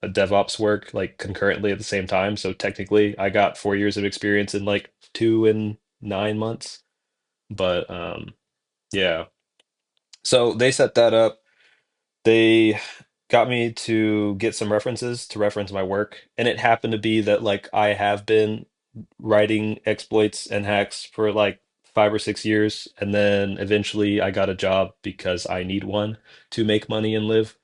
DevOps work like concurrently at the same time. So technically, I got 4 years of experience in like 2 and 9 months. But yeah, so they set that up. They got me to get some references to reference my work, and it happened to be that like I have been writing exploits and hacks for like 5 or 6 years, and then eventually I got a job because I need one to make money and live.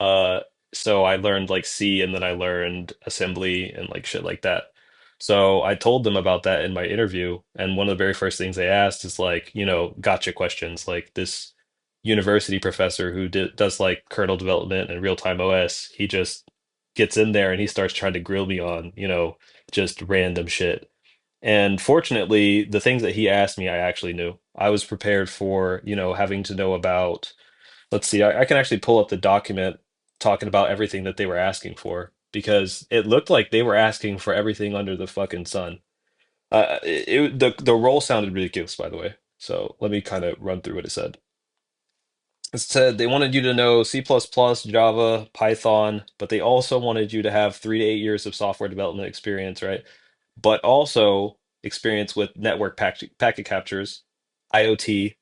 Uh, so I learned like C and then I learned assembly and like shit like that. So I told them about that in my interview, and one of the very first things they asked is like, gotcha questions. Like this university professor who does like kernel development and real-time OS, he just gets in there and he starts trying to grill me on, just random shit. And fortunately, the things that he asked me, I actually knew. I was prepared for, having to know about. Let's see, I can actually pull up the document talking about everything that they were asking for because it looked like they were asking for everything under the fucking sun. The role sounded ridiculous, by the way. So let me kind of run through what it said. It said they wanted you to know C++, Java, Python, but they also wanted you to have 3 to 8 years of software development experience, right? But also experience with network packet captures, IoT,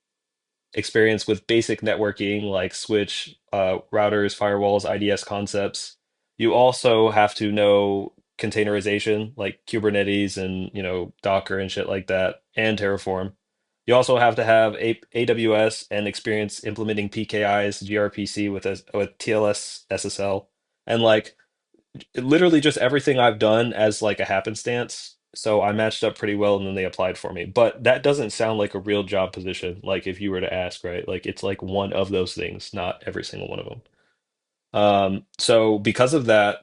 experience with basic networking like switch, routers, firewalls, IDS concepts. You also have to know containerization like Kubernetes and Docker and shit like that, and Terraform. You also have to have AWS and experience implementing PKIs, gRPC with TLS SSL, and like literally just everything I've done as like a happenstance. So I matched up pretty well and then they applied for me. But that doesn't sound like a real job position, like if you were to ask, right? Like it's like one of those things, not every single one of them. So because of that,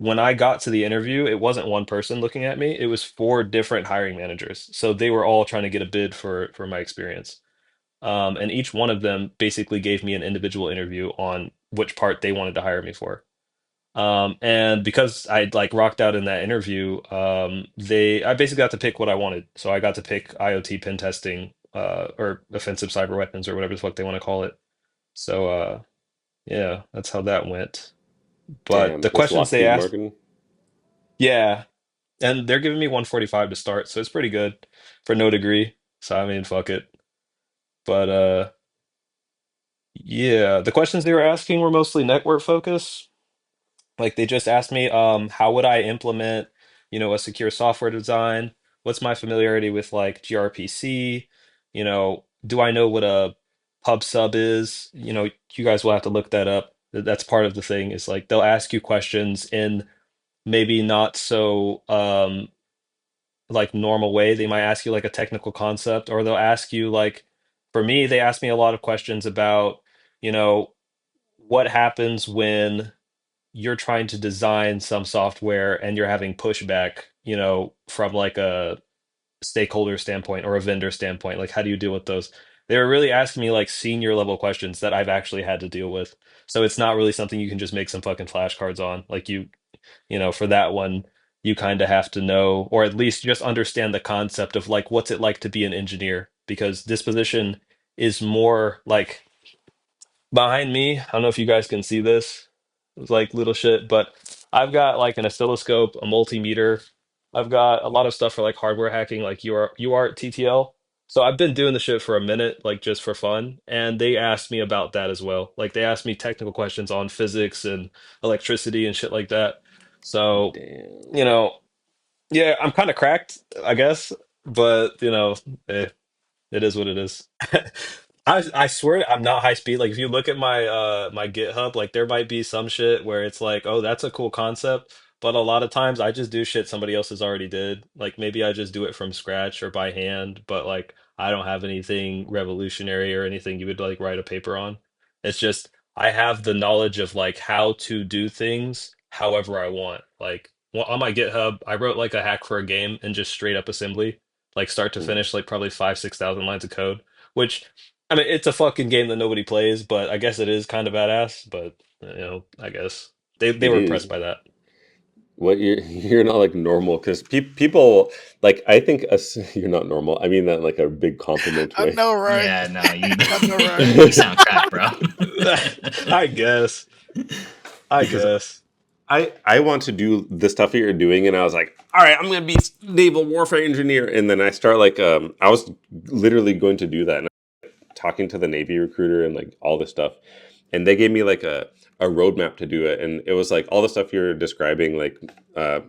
when I got to the interview, it wasn't one person looking at me, it was four different hiring managers. So they were all trying to get a bid for my experience. And each one of them basically gave me an individual interview on which part they wanted to hire me for. And because I like rocked out in that interview, I basically got to pick what I wanted. So I got to pick IoT pen testing, or offensive cyber weapons or whatever the fuck they want to call it. So yeah, that's how that went. But Damn, the this questions they Lockheed asked, Martin. yeah, and they're giving me 145 to start, so it's pretty good for no degree. So I mean, fuck it. But yeah, the questions they were asking were mostly network focused. Like they just asked me, how would I implement, a secure software design? What's my familiarity with like gRPC? Do I know what a pub sub is? You guys will have to look that up. That's part of the thing is like they'll ask you questions in maybe not so like normal way. They might ask you like a technical concept, or they'll ask you like, for me, they asked me a lot of questions about, you know, what happens when you're trying to design some software and you're having pushback, from like a stakeholder standpoint or a vendor standpoint. Like, how do you deal with those? They were really asking me like senior level questions that I've actually had to deal with. So it's not really something you can just make some fucking flashcards on. Like for that one, you kind of have to know, or at least just understand the concept of like what's it like to be an engineer, because this position is more like behind me. I don't know if you guys can see this. It's like little shit, but I've got like an oscilloscope, a multimeter. I've got a lot of stuff for like hardware hacking, like UART TTL. So I've been doing the shit for a minute, like just for fun, and they asked me about that as well. Like they asked me technical questions on physics and electricity and shit like that. So, Damn. you know, yeah, I'm kind of cracked, I guess, but eh, it is what it is. I swear I'm not high speed. Like if you look at my GitHub, like there might be some shit where it's like, oh, that's a cool concept, but a lot of times I just do shit somebody else has already did. Like maybe I just do it from scratch or by hand, but like I don't have anything revolutionary or anything you would like write a paper on. It's just I have the knowledge of like how to do things however I want. Like on my GitHub, I wrote like a hack for a game and just straight up assembly, like start to Mm. finish, like probably 5, 6 thousand lines of code, which I mean, it's a fucking game that nobody plays, but I guess it is kind of badass. But I guess they It were is. impressed by that. What you're not like normal because people like I think us you're not normal. I mean that in, like a big compliment I way. know, right? Yeah, no, you I know, right? you sound cracked, bro. I guess. I Because guess. I want to do the stuff that you're doing, and I was like, all right, I'm gonna be naval warfare engineer, and then I start like I was literally going to do that, and talking to the Navy recruiter and like all this stuff, and they gave me like a roadmap to do it, and it was like all the stuff you're describing, like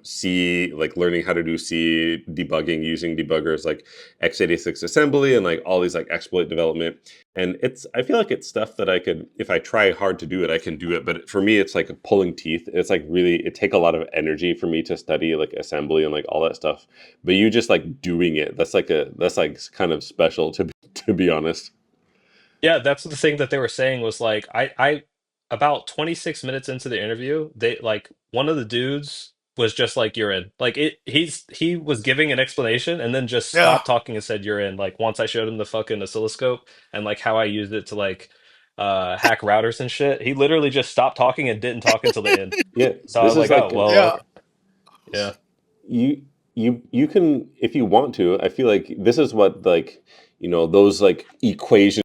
C, like learning how to do C debugging using debuggers, like x86 assembly, and like all these like exploit development. And it's I feel like it's stuff that I could, if I try hard to do it, I can do it. But for me, it's like pulling teeth. It's like really it take a lot of energy for me to study like assembly and like all that stuff. But you just like doing it. That's like kind of special to be honest. Yeah, that's the thing that they were saying was like I about 26 minutes into the interview, they like one of the dudes was just like you're in. Like he was giving an explanation and then just Yeah. stopped talking and said you're in. Like once I showed him the fucking oscilloscope and like how I used it to like hack routers and shit, he literally just stopped talking and didn't talk until the end. Yeah, So I this was is like, oh like well, Yeah. okay. Yeah. you you can if you want to. I feel like this is what like those like equation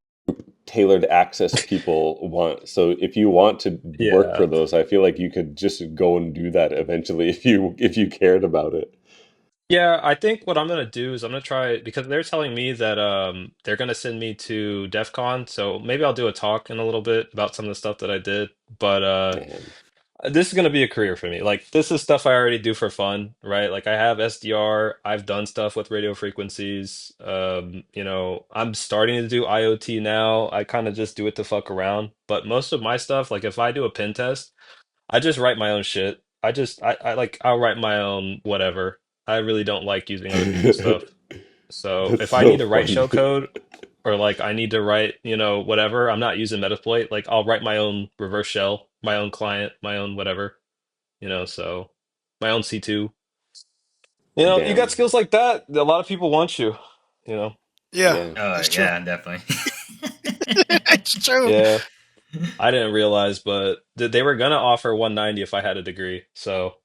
tailored access people want. So if you want to work Yeah. for those, I feel like you could just go and do that eventually if you cared about it. Yeah, I think what I'm gonna do is I'm gonna try because they're telling me that they're gonna send me to DEF CON, so maybe I'll do a talk in a little bit about some of the stuff that I did. But Damn. this is gonna be a career for me. Like this is stuff I already do for fun, right? Like I have SDR, I've done stuff with radio frequencies. I'm starting to do IoT now. I kind of just do it to fuck around. But most of my stuff, like if I do a pen test, I just write my own shit. I like I'll write my own whatever. I really don't like using other people's stuff. So That's if I so need to write funny. shell code or like I need to write, whatever, I'm not using Metasploit. Like I'll write my own reverse shell, my own client, my own whatever, so my own C2. You got Damn. skills like that, a lot of people want you, you know. Yeah. Yeah. Oh It's true. yeah, definitely. It's true. Yeah, I didn't realize, but they were gonna offer 190 if I had a degree. So,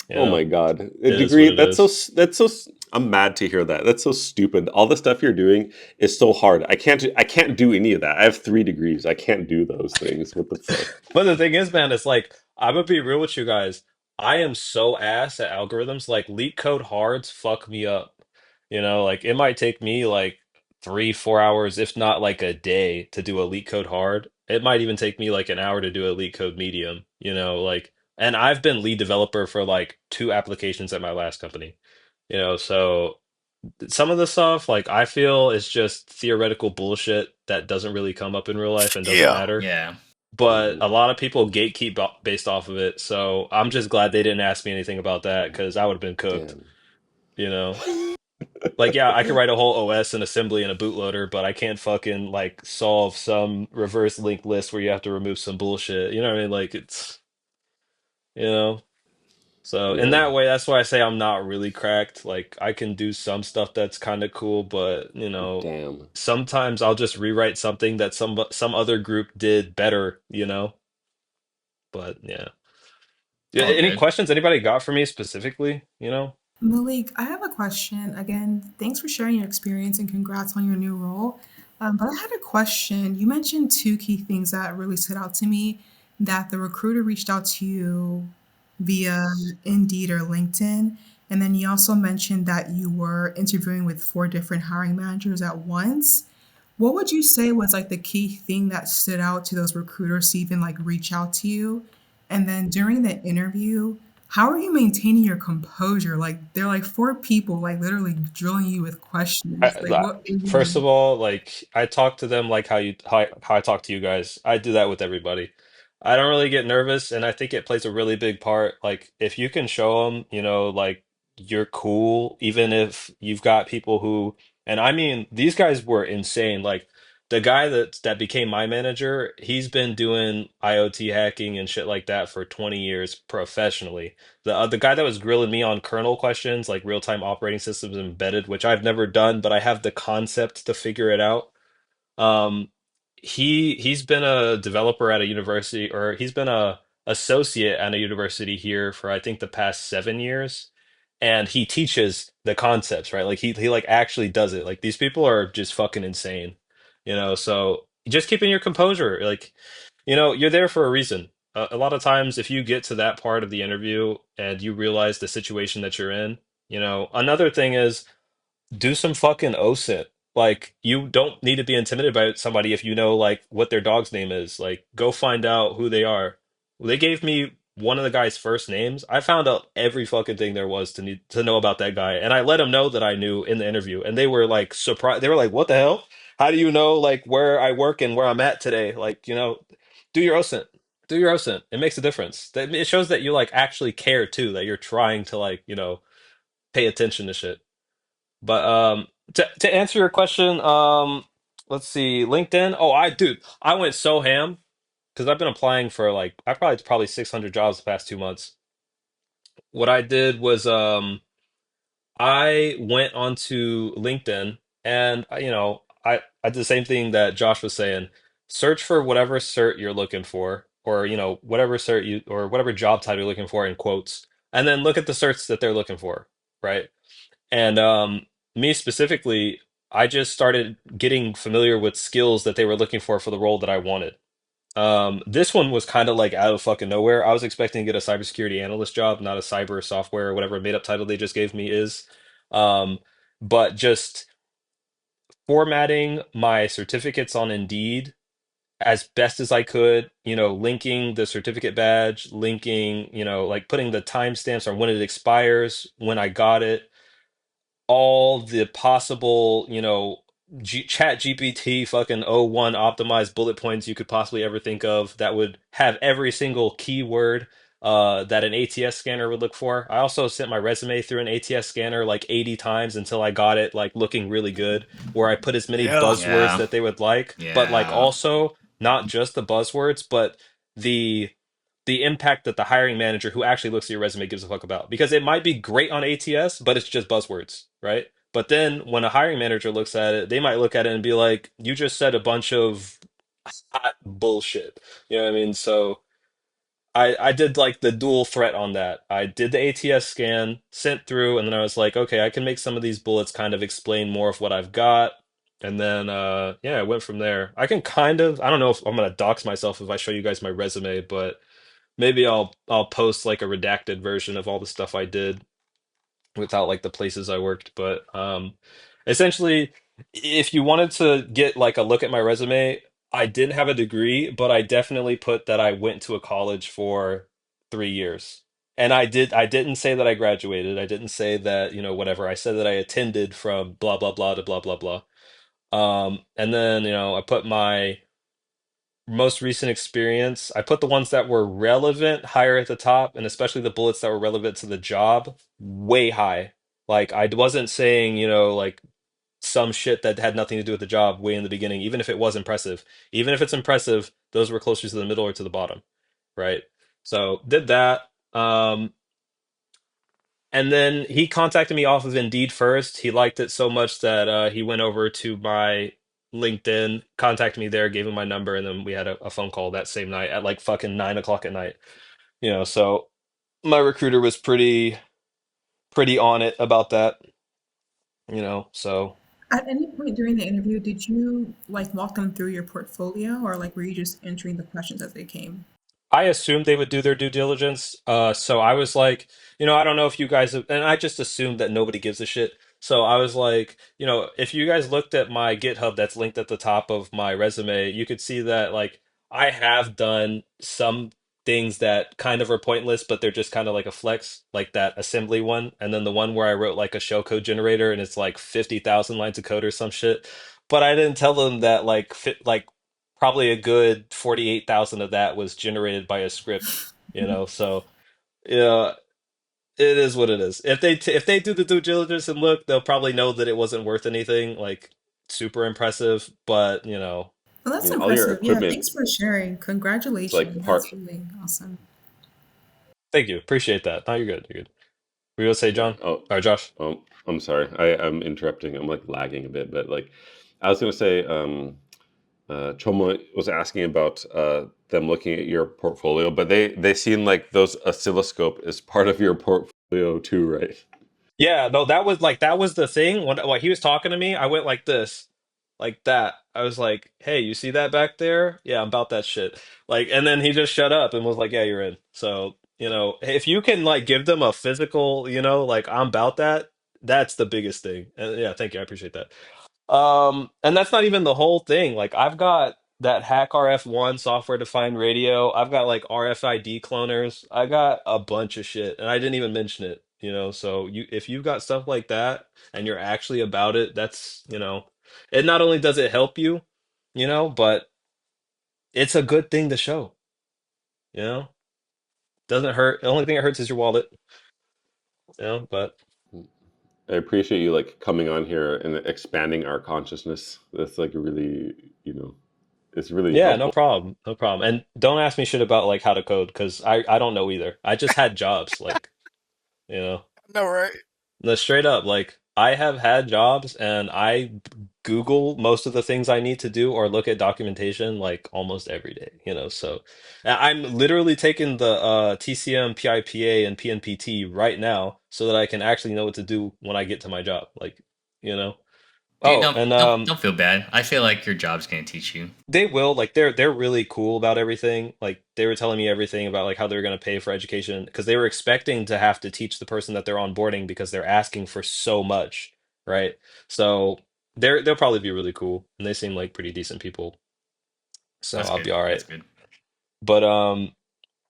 you Oh know, my God. A it is what degree, it is. I'm mad to hear that. That's so stupid. All the stuff you're doing is so hard. I can't do any of that. I have 3 degrees. I can't do those things. What the fuck? But the thing is, man, it's like I'm gonna be real with you guys. I am so ass at algorithms. Like leak code hards fuck me up. Like it might take me like 3, 4 hours, if not like a day, to do a leak code hard. It might even take me like an hour to do a leak code medium. Like, and I've been lead developer for like 2 applications at my last company. So some of the stuff like I feel is just theoretical bullshit that doesn't really come up in real life and doesn't Yeah. matter, Yeah. but Mhm. a lot of people gatekeep based off of it. So I'm just glad they didn't ask me anything about that because I would have been cooked. Damn. You know, like yeah, I could write a whole OS and assembly and a bootloader, but I can't fucking like solve some reverse linked list where you have to remove some bullshit. You know what I mean? Like it's you know. So in Yeah. that way, that's why I say I'm not really cracked. Like I can do some stuff that's kind of cool, but Damn. sometimes I'll just rewrite something that some other group did better. But yeah. Yeah, All any good. questions anybody got for me specifically? Malik, I have a question. Again, thanks for sharing your experience and congrats on your new role. But I had a question. You mentioned two key things that really stood out to me, that the recruiter reached out to you via Indeed or LinkedIn, And then you also mentioned that you were interviewing with four different hiring managers at once. What would you say was like the key thing that stood out to those recruiters to even like reach out to you? And then during the interview, how are you maintaining your composure? Like they're like four people like literally drilling you with questions. Like what are you First of doing? all, like I talk to them like how I talk to you guys. I do that with everybody. I don't really get nervous, and I think it plays a really big part. Like if you can show them, like you're cool, even if you've got people who, and I mean, these guys were insane. Like the guy that became my manager, he's been doing IoT hacking and shit like that for 20 years professionally. The guy that was grilling me on kernel questions, like real-time operating systems embedded, which I've never done, but I have the concept to figure it out. Um, he's been a developer at a university, or he's been a associate at a university here for I think the past 7 years, and he teaches the concepts, right? Like he like actually does it. Like these people are just fucking insane, So just keeping your composure, like you're there for a reason. A lot of times, if you get to that part of the interview and you realize the situation that you're in, another thing is do some fucking OSINT. Like, you don't need to be intimidated by somebody if you know, like, what their dog's name is. Like, go find out who they are. They gave me one of the guy's first names. I found out every fucking thing there was to know about that guy, and I let them know that I knew in the interview, and they were like surprised. They were like, "What the hell? How do you know like where I work and where I'm at today?" Like, do your OSINT. Do your OSINT. It makes a difference. It shows that you like actually care too, that you're trying to like, pay attention to shit. But to answer your question, let's see, LinkedIn. Oh, I went so ham because I've been applying for like I probably 600 jobs the past 2 months. What I did was I went onto LinkedIn and I did the same thing that Josh was saying. Search for whatever cert you're looking for, or whatever cert you or whatever job title you're looking for in quotes, and then look at the certs that they're looking for, right? And me specifically, I just started getting familiar with skills that they were looking for the role that I wanted. This one was kind of like out of fucking nowhere. I was expecting to get a cybersecurity analyst job, not a cyber software or whatever made up title they just gave me is. Um, but just formatting my certificates on Indeed as best as I could, linking the certificate badge, linking, like putting the timestamps on when it expires, when I got it, all the possible, chat GPT fucking '01 optimized bullet points you could possibly ever think of that would have every single keyword that an ATS scanner would look for. I also sent my resume through an ATS scanner like 80 times until I got it like looking really good, where I put as many Yeah. buzzwords Yeah. that they would like, but like Yeah. also not just the buzzwords, but the impact that the hiring manager who actually looks at your resume gives a fuck about. Because it might be great on ATS, but it's just buzzwords, right? But then when a hiring manager looks at it, they might look at it and be like, you just said a bunch of hot bullshit. You know what I mean? So I did like the dual threat on that. I did the ATS scan, sent through, and then I was like, okay, I can make some of these bullets kind of explain more of what I've got. And then yeah, I went from there. I can kind of, I don't know if I'm gonna dox myself if I show you guys my resume, but maybe I'll post like a redacted version of all the stuff I did without like the places I worked. But essentially, if you wanted to get like a look at my resume, I didn't have a degree, but I definitely put that I went to a college for 3 years. And I didn't say that I graduated. I didn't say that, whatever. I said that I attended from blah blah blah to blah blah blah. And then, I put my most recent experience. I put the ones that were relevant higher at the top, and especially the bullets that were relevant to the job way high. Like I wasn't saying, like some shit that had nothing to do with the job way in the beginning, even if it was impressive. Even if it's impressive, those were closer to the middle or to the bottom, right? So did that. And then he contacted me off of Indeed first. He liked it so much that he went over to my LinkedIn, contacted me there, gave him my number, and then we had a phone call that same night at like fucking 9 o'clock at night. So my recruiter was pretty on it about that. So At any point during the interview, did you like walk them through your portfolio or like were you just answering the questions as they came? I assumed they would do their due diligence. So I was like, I don't know if you guys have, and I just assumed that nobody gives a shit. So I was like, if you guys looked at my GitHub that's linked at the top of my resume, you could see that like I have done some things that kind of are pointless, but they're just kind of like a flex, like that assembly one, and then the one where I wrote like a shellcode generator and it's like 50,000 lines of code or some shit. But I didn't tell them that like probably a good 48,000 of that was generated by a script, so yeah, it is what it is. If they do the due diligence and look, they'll probably know that it wasn't worth anything like super impressive, but Well, I that's mean, all your impressive. Yeah, equipment thanks for sharing. is like Congratulations. part. That's really awesome. thank you. Appreciate that. No, you're good. You're good. Were you gonna say Yeah. John? Or Josh? I'm sorry. I'm interrupting. I'm like lagging a bit, but like I was gonna say, Chomo was asking about them looking at your portfolio, but they seem like those oscilloscope is part of your portfolio too, right? Yeah, no, that was the thing. When he was talking to me, I went like this, like that. I was like, "Hey, you see that back there? Yeah, I'm about that shit." Like, and then he just shut up and was like, "Yeah, you're in." So, if you can like give them a physical, like I'm about that, that's the biggest thing. And yeah, thank you. I appreciate that. And that's not even the whole thing. Like I've got that Hack RF1 software defined radio. I've got like RFID cloners. I got a bunch of shit and I didn't even mention it, So if you've got stuff like that and you're actually about it, that's, it not only does it help you, but it's a good thing to show, you know? Doesn't hurt. The only thing that hurts is your wallet, but I appreciate you like coming on here and expanding our consciousness. That's like really, it's really yeah, no helpful. problem. No problem. And don't ask me shit about like how to code because I don't know either. I just had jobs like, you know. No, right? No, straight up, like I have had jobs and I Google most of the things I need to do or look at documentation like almost every day, So I'm literally taking the TCM, PIPA, and PNPT right now so that I can actually know what to do when I get to my job. Like, you know. Dude, Oh, and don't feel bad. I feel like your job's gonna teach you. they will like they're really cool about everything. Like they were telling me everything about like how they're going to pay for education because they were expecting to have to teach the person that they're onboarding because they're asking for so much, right? So they'll probably be really cool and they seem like pretty decent people. So That's I'll be good. all right. That's good. But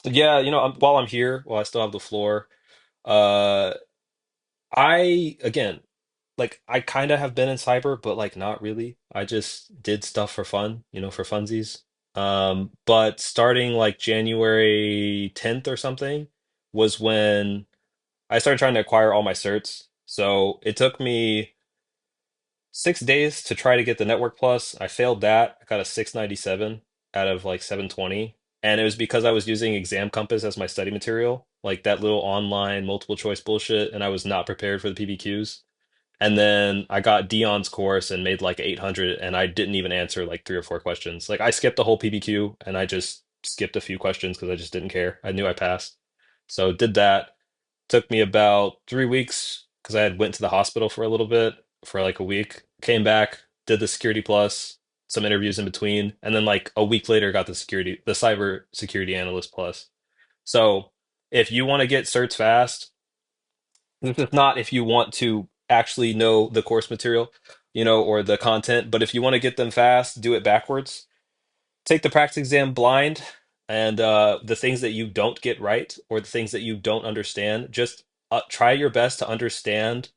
yeah, while I'm here, while I still have the floor, uh I again like I kind of have been in cyber, but like not really. I just did stuff for fun, for funsies. But starting like January 10th or something was when I started trying to acquire all my certs. So it took me 6 days to try to get the Network Plus. I failed that. I got a 697 out of like 720. And it was because I was using Exam Compass as my study material, like that little online multiple choice bullshit, and I was not prepared for the PBQs. And then I got Dion's course and made like 800, and I didn't even answer like 3 or 4 questions. Like I skipped the whole PBQ and I just skipped a few questions because I just didn't care. I knew I passed. So did that. Took me about 3 weeks because I had went to the hospital for a little bit for like a week. Came back, did the Security Plus, some interviews in between, and then like a week later got the Cyber Security Analyst Plus. So if you want to get certs fast, this is not if you want to actually know the course material, or the content, but if you want to get them fast, do it backwards. Take the practice exam blind, and the things that you don't get right or the things that you don't understand, just try your best to understand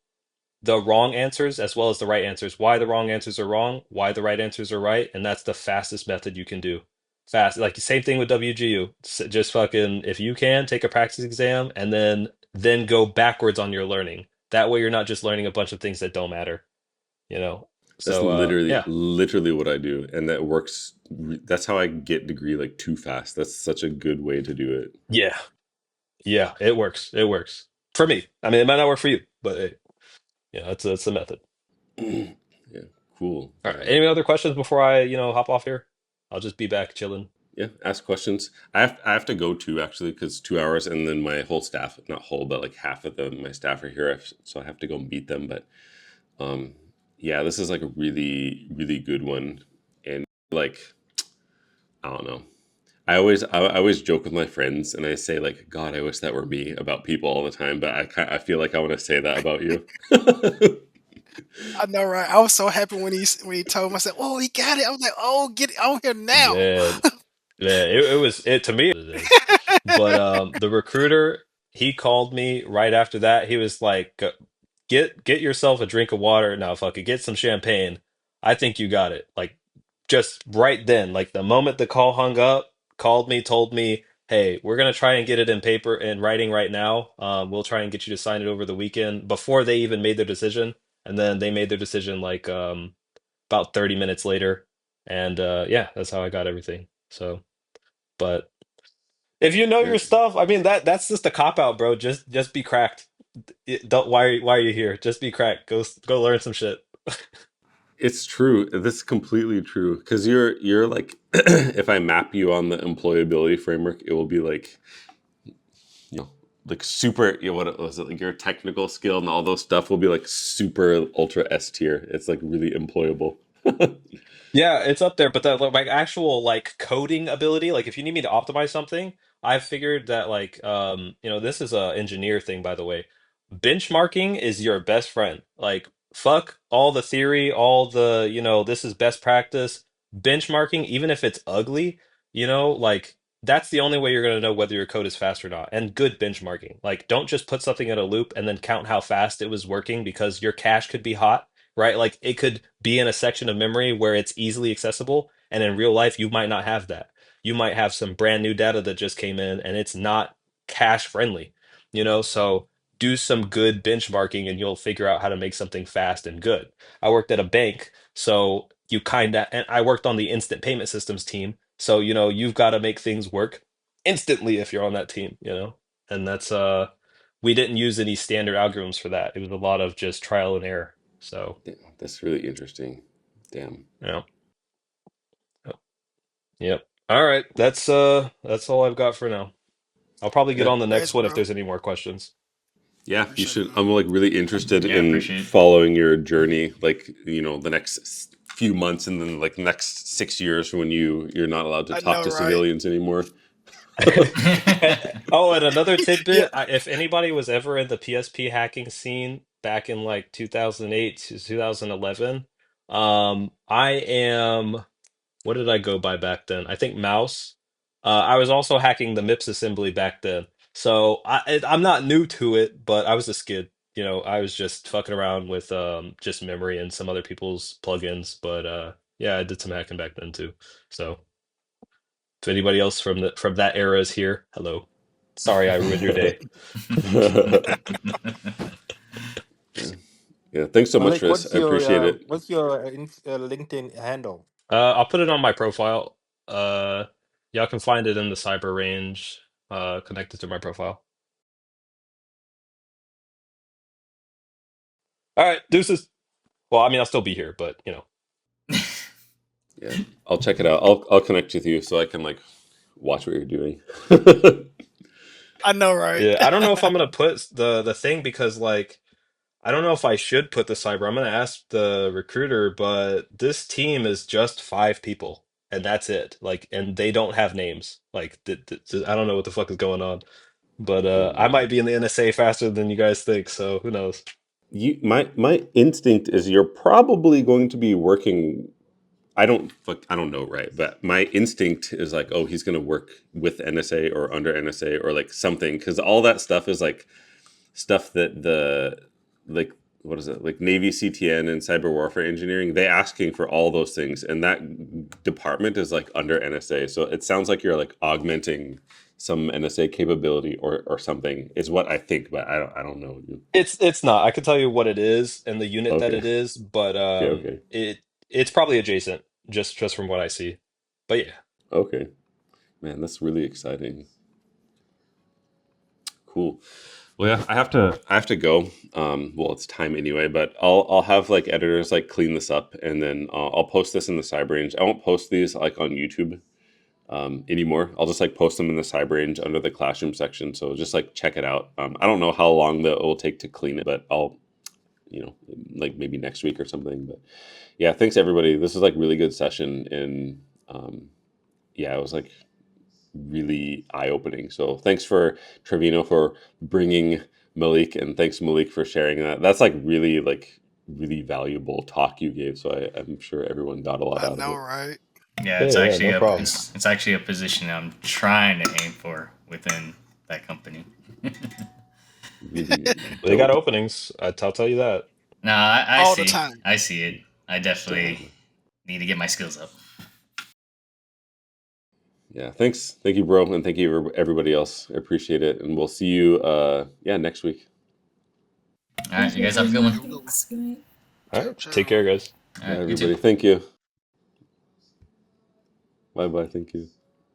the wrong answers as well as the right answers. Why the wrong answers are wrong, why the right answers are right, and that's the fastest method you can do. Fast, like same thing with WGU. Just fucking if you can take a practice exam and then go backwards on your learning. That way you're not just learning a bunch of things that don't matter, you know. That's So literally yeah. literally what I do, and that works. That's how I get degree like too fast. That's such a good way to do it. Yeah. Yeah, it works. It works. For me. I mean, it might not work for you, but hey, yeah, it's a method. Yeah, cool. All right. Any other questions before I, hop off here? I'll just be back chilling. Yeah, ask questions. I have to go too actually because 2 hours, and then my whole staff, not whole, but like half of my staff are here, so I have to go meet them. But um, yeah, this is like a really really good one, and like I don't know. I always joke with my friends and I say like, God, I wish that were me about people all the time. But I feel like I want to say that about you. I know, right? I was so happy when he told me. I said, "Oh, he got it." I was like, "Oh, get it on here now." Man, man, it was it to me it is. But the recruiter, he called me right after that. He was like, get yourself a drink of water. Now, fuck it, get some champagne. I think you got it." Like just right then, like the moment the call hung up, called me, told me, "Hey, we're gonna try and get it in paper and writing right now. We'll try and get you to sign it over the weekend." Before they even made their decision, and then they made their decision like about 30 minutes later. And yeah, that's how I got everything. So, but if you know Yeah. your stuff, I mean that's just a cop out, bro. Just be cracked. Don't why are you here? Just be cracked. Go learn some shit. It's true. This is completely true. Because you're like, if I map you on the employability framework, it will be like, you know, like super. You know, what was it? Like your technical skill and all those stuff will be like super ultra S tier. It's like really employable. Yeah, it's up there, but that like actual like coding ability, like if you need me to optimize something, I've figured that like this is a engineer thing by the way. Benchmarking is your best friend. Like fuck all the theory, all the, this is best practice. Benchmarking, even if it's ugly, like that's the only way you're gonna know whether your code is fast or not. And good benchmarking. Like don't just put something in a loop and then count how fast it was working because your cache could be hot, right? Like it could be in a section of memory where it's easily accessible, and in real life, you might not have that. You might have some brand new data that just came in and it's not cache friendly, So do some good benchmarking and you'll figure out how to make something fast and good. I worked at a bank, so and I worked on the instant payment systems team. So, you've got to make things work instantly if you're on that team. And we didn't use any standard algorithms for that. It was a lot of just trial and error. So, Yeah, that's really interesting. Damn. yeah. Yep. All right. That's all I've got for now. I'll probably get Yeah. on the next Thanks, one if bro. there's any more questions. Yeah, you Appreciate it, should. man. I'm like really interested Yeah, in appreciate it. following your journey, like the next few months, and then like next 6 years when you're not allowed to I talk know, to right? civilians anymore. Oh, and another Yeah, tidbit, if anybody was ever in the PSP hacking scene back in like 2008 to 2011, I am. What did I go by back then? I think mouse. I was also hacking the MIPS assembly back then. So I'm not new to it, but I was a skid. I was just fucking around with just memory and some other people's plugins. But yeah, I did some hacking back then too. So if anybody else from that era is here, hello. Sorry I ruined your day. Yeah. Yeah. Thanks so much Malik, for this. I appreciate it. what's your LinkedIn handle? I'll put it on my profile. Uh, y'all can find it in the cyber range connected to my profile. All right, deuces. Well, I mean, I'll still be here, but Yeah, I'll check it out. I'll connect with you so I can like watch what you're doing. I know, right? yeah, I don't know if I'm gonna put the thing because like I don't know if I should put the cyber. I'm gonna ask the recruiter, but this team is just 5 people, and that's it. Like, and they don't have names. Like, I don't know what the fuck is going on, but Oh I man. might be in the NSA faster than you guys think. So who knows? My instinct is you're probably going to be working. I don't know, right? But my instinct is like, oh, he's going to work with NSA or under NSA or like something, because all that stuff is like stuff that the like what is it, like Navy CTN and cyber warfare engineering, they asking for all those things, and that department is like under NSA. So it sounds like you're like augmenting some NSA capability or something is what I think, but I don't know you. It's not. I can tell you what it is and the unit that Okay. it is, but Okay. Okay. it's probably adjacent, just from what I see. But yeah. Okay. Man, that's really exciting. Cool. Well, yeah, I have to go. Well, it's time anyway, but I'll have like editors like clean this up, and then I'll post this in the cyber range. I won't post these like on YouTube anymore. I'll just like post them in the cyber range under the classroom section. So just like check it out. I don't know how long that it will take to clean it, but I'll like maybe next week or something. But yeah, thanks everybody. This is like really good session, and yeah, it was like really eye-opening. So thanks for Trevino for bringing Malik, and thanks Malik for sharing that. That's like really valuable talk you gave. So I'm sure everyone got a lot I out of know, it. right? Yeah, Yeah, yeah, no problem. it's actually a position I'm trying to aim for within that company. Really They got dope. openings. I'll tell you that. No, All the time. I see it. I definitely Definitely. need to get my skills up. Yeah. Thanks. Thank you, bro, and thank you everybody else. I appreciate it, and we'll see you next week. All right, Thank you you, guys have a good one. everyone. Thanks. Good night. All Ciao, right, take ciao. care, guys. All Bye, right, you too. everybody. Thank you. Bye. Thank you.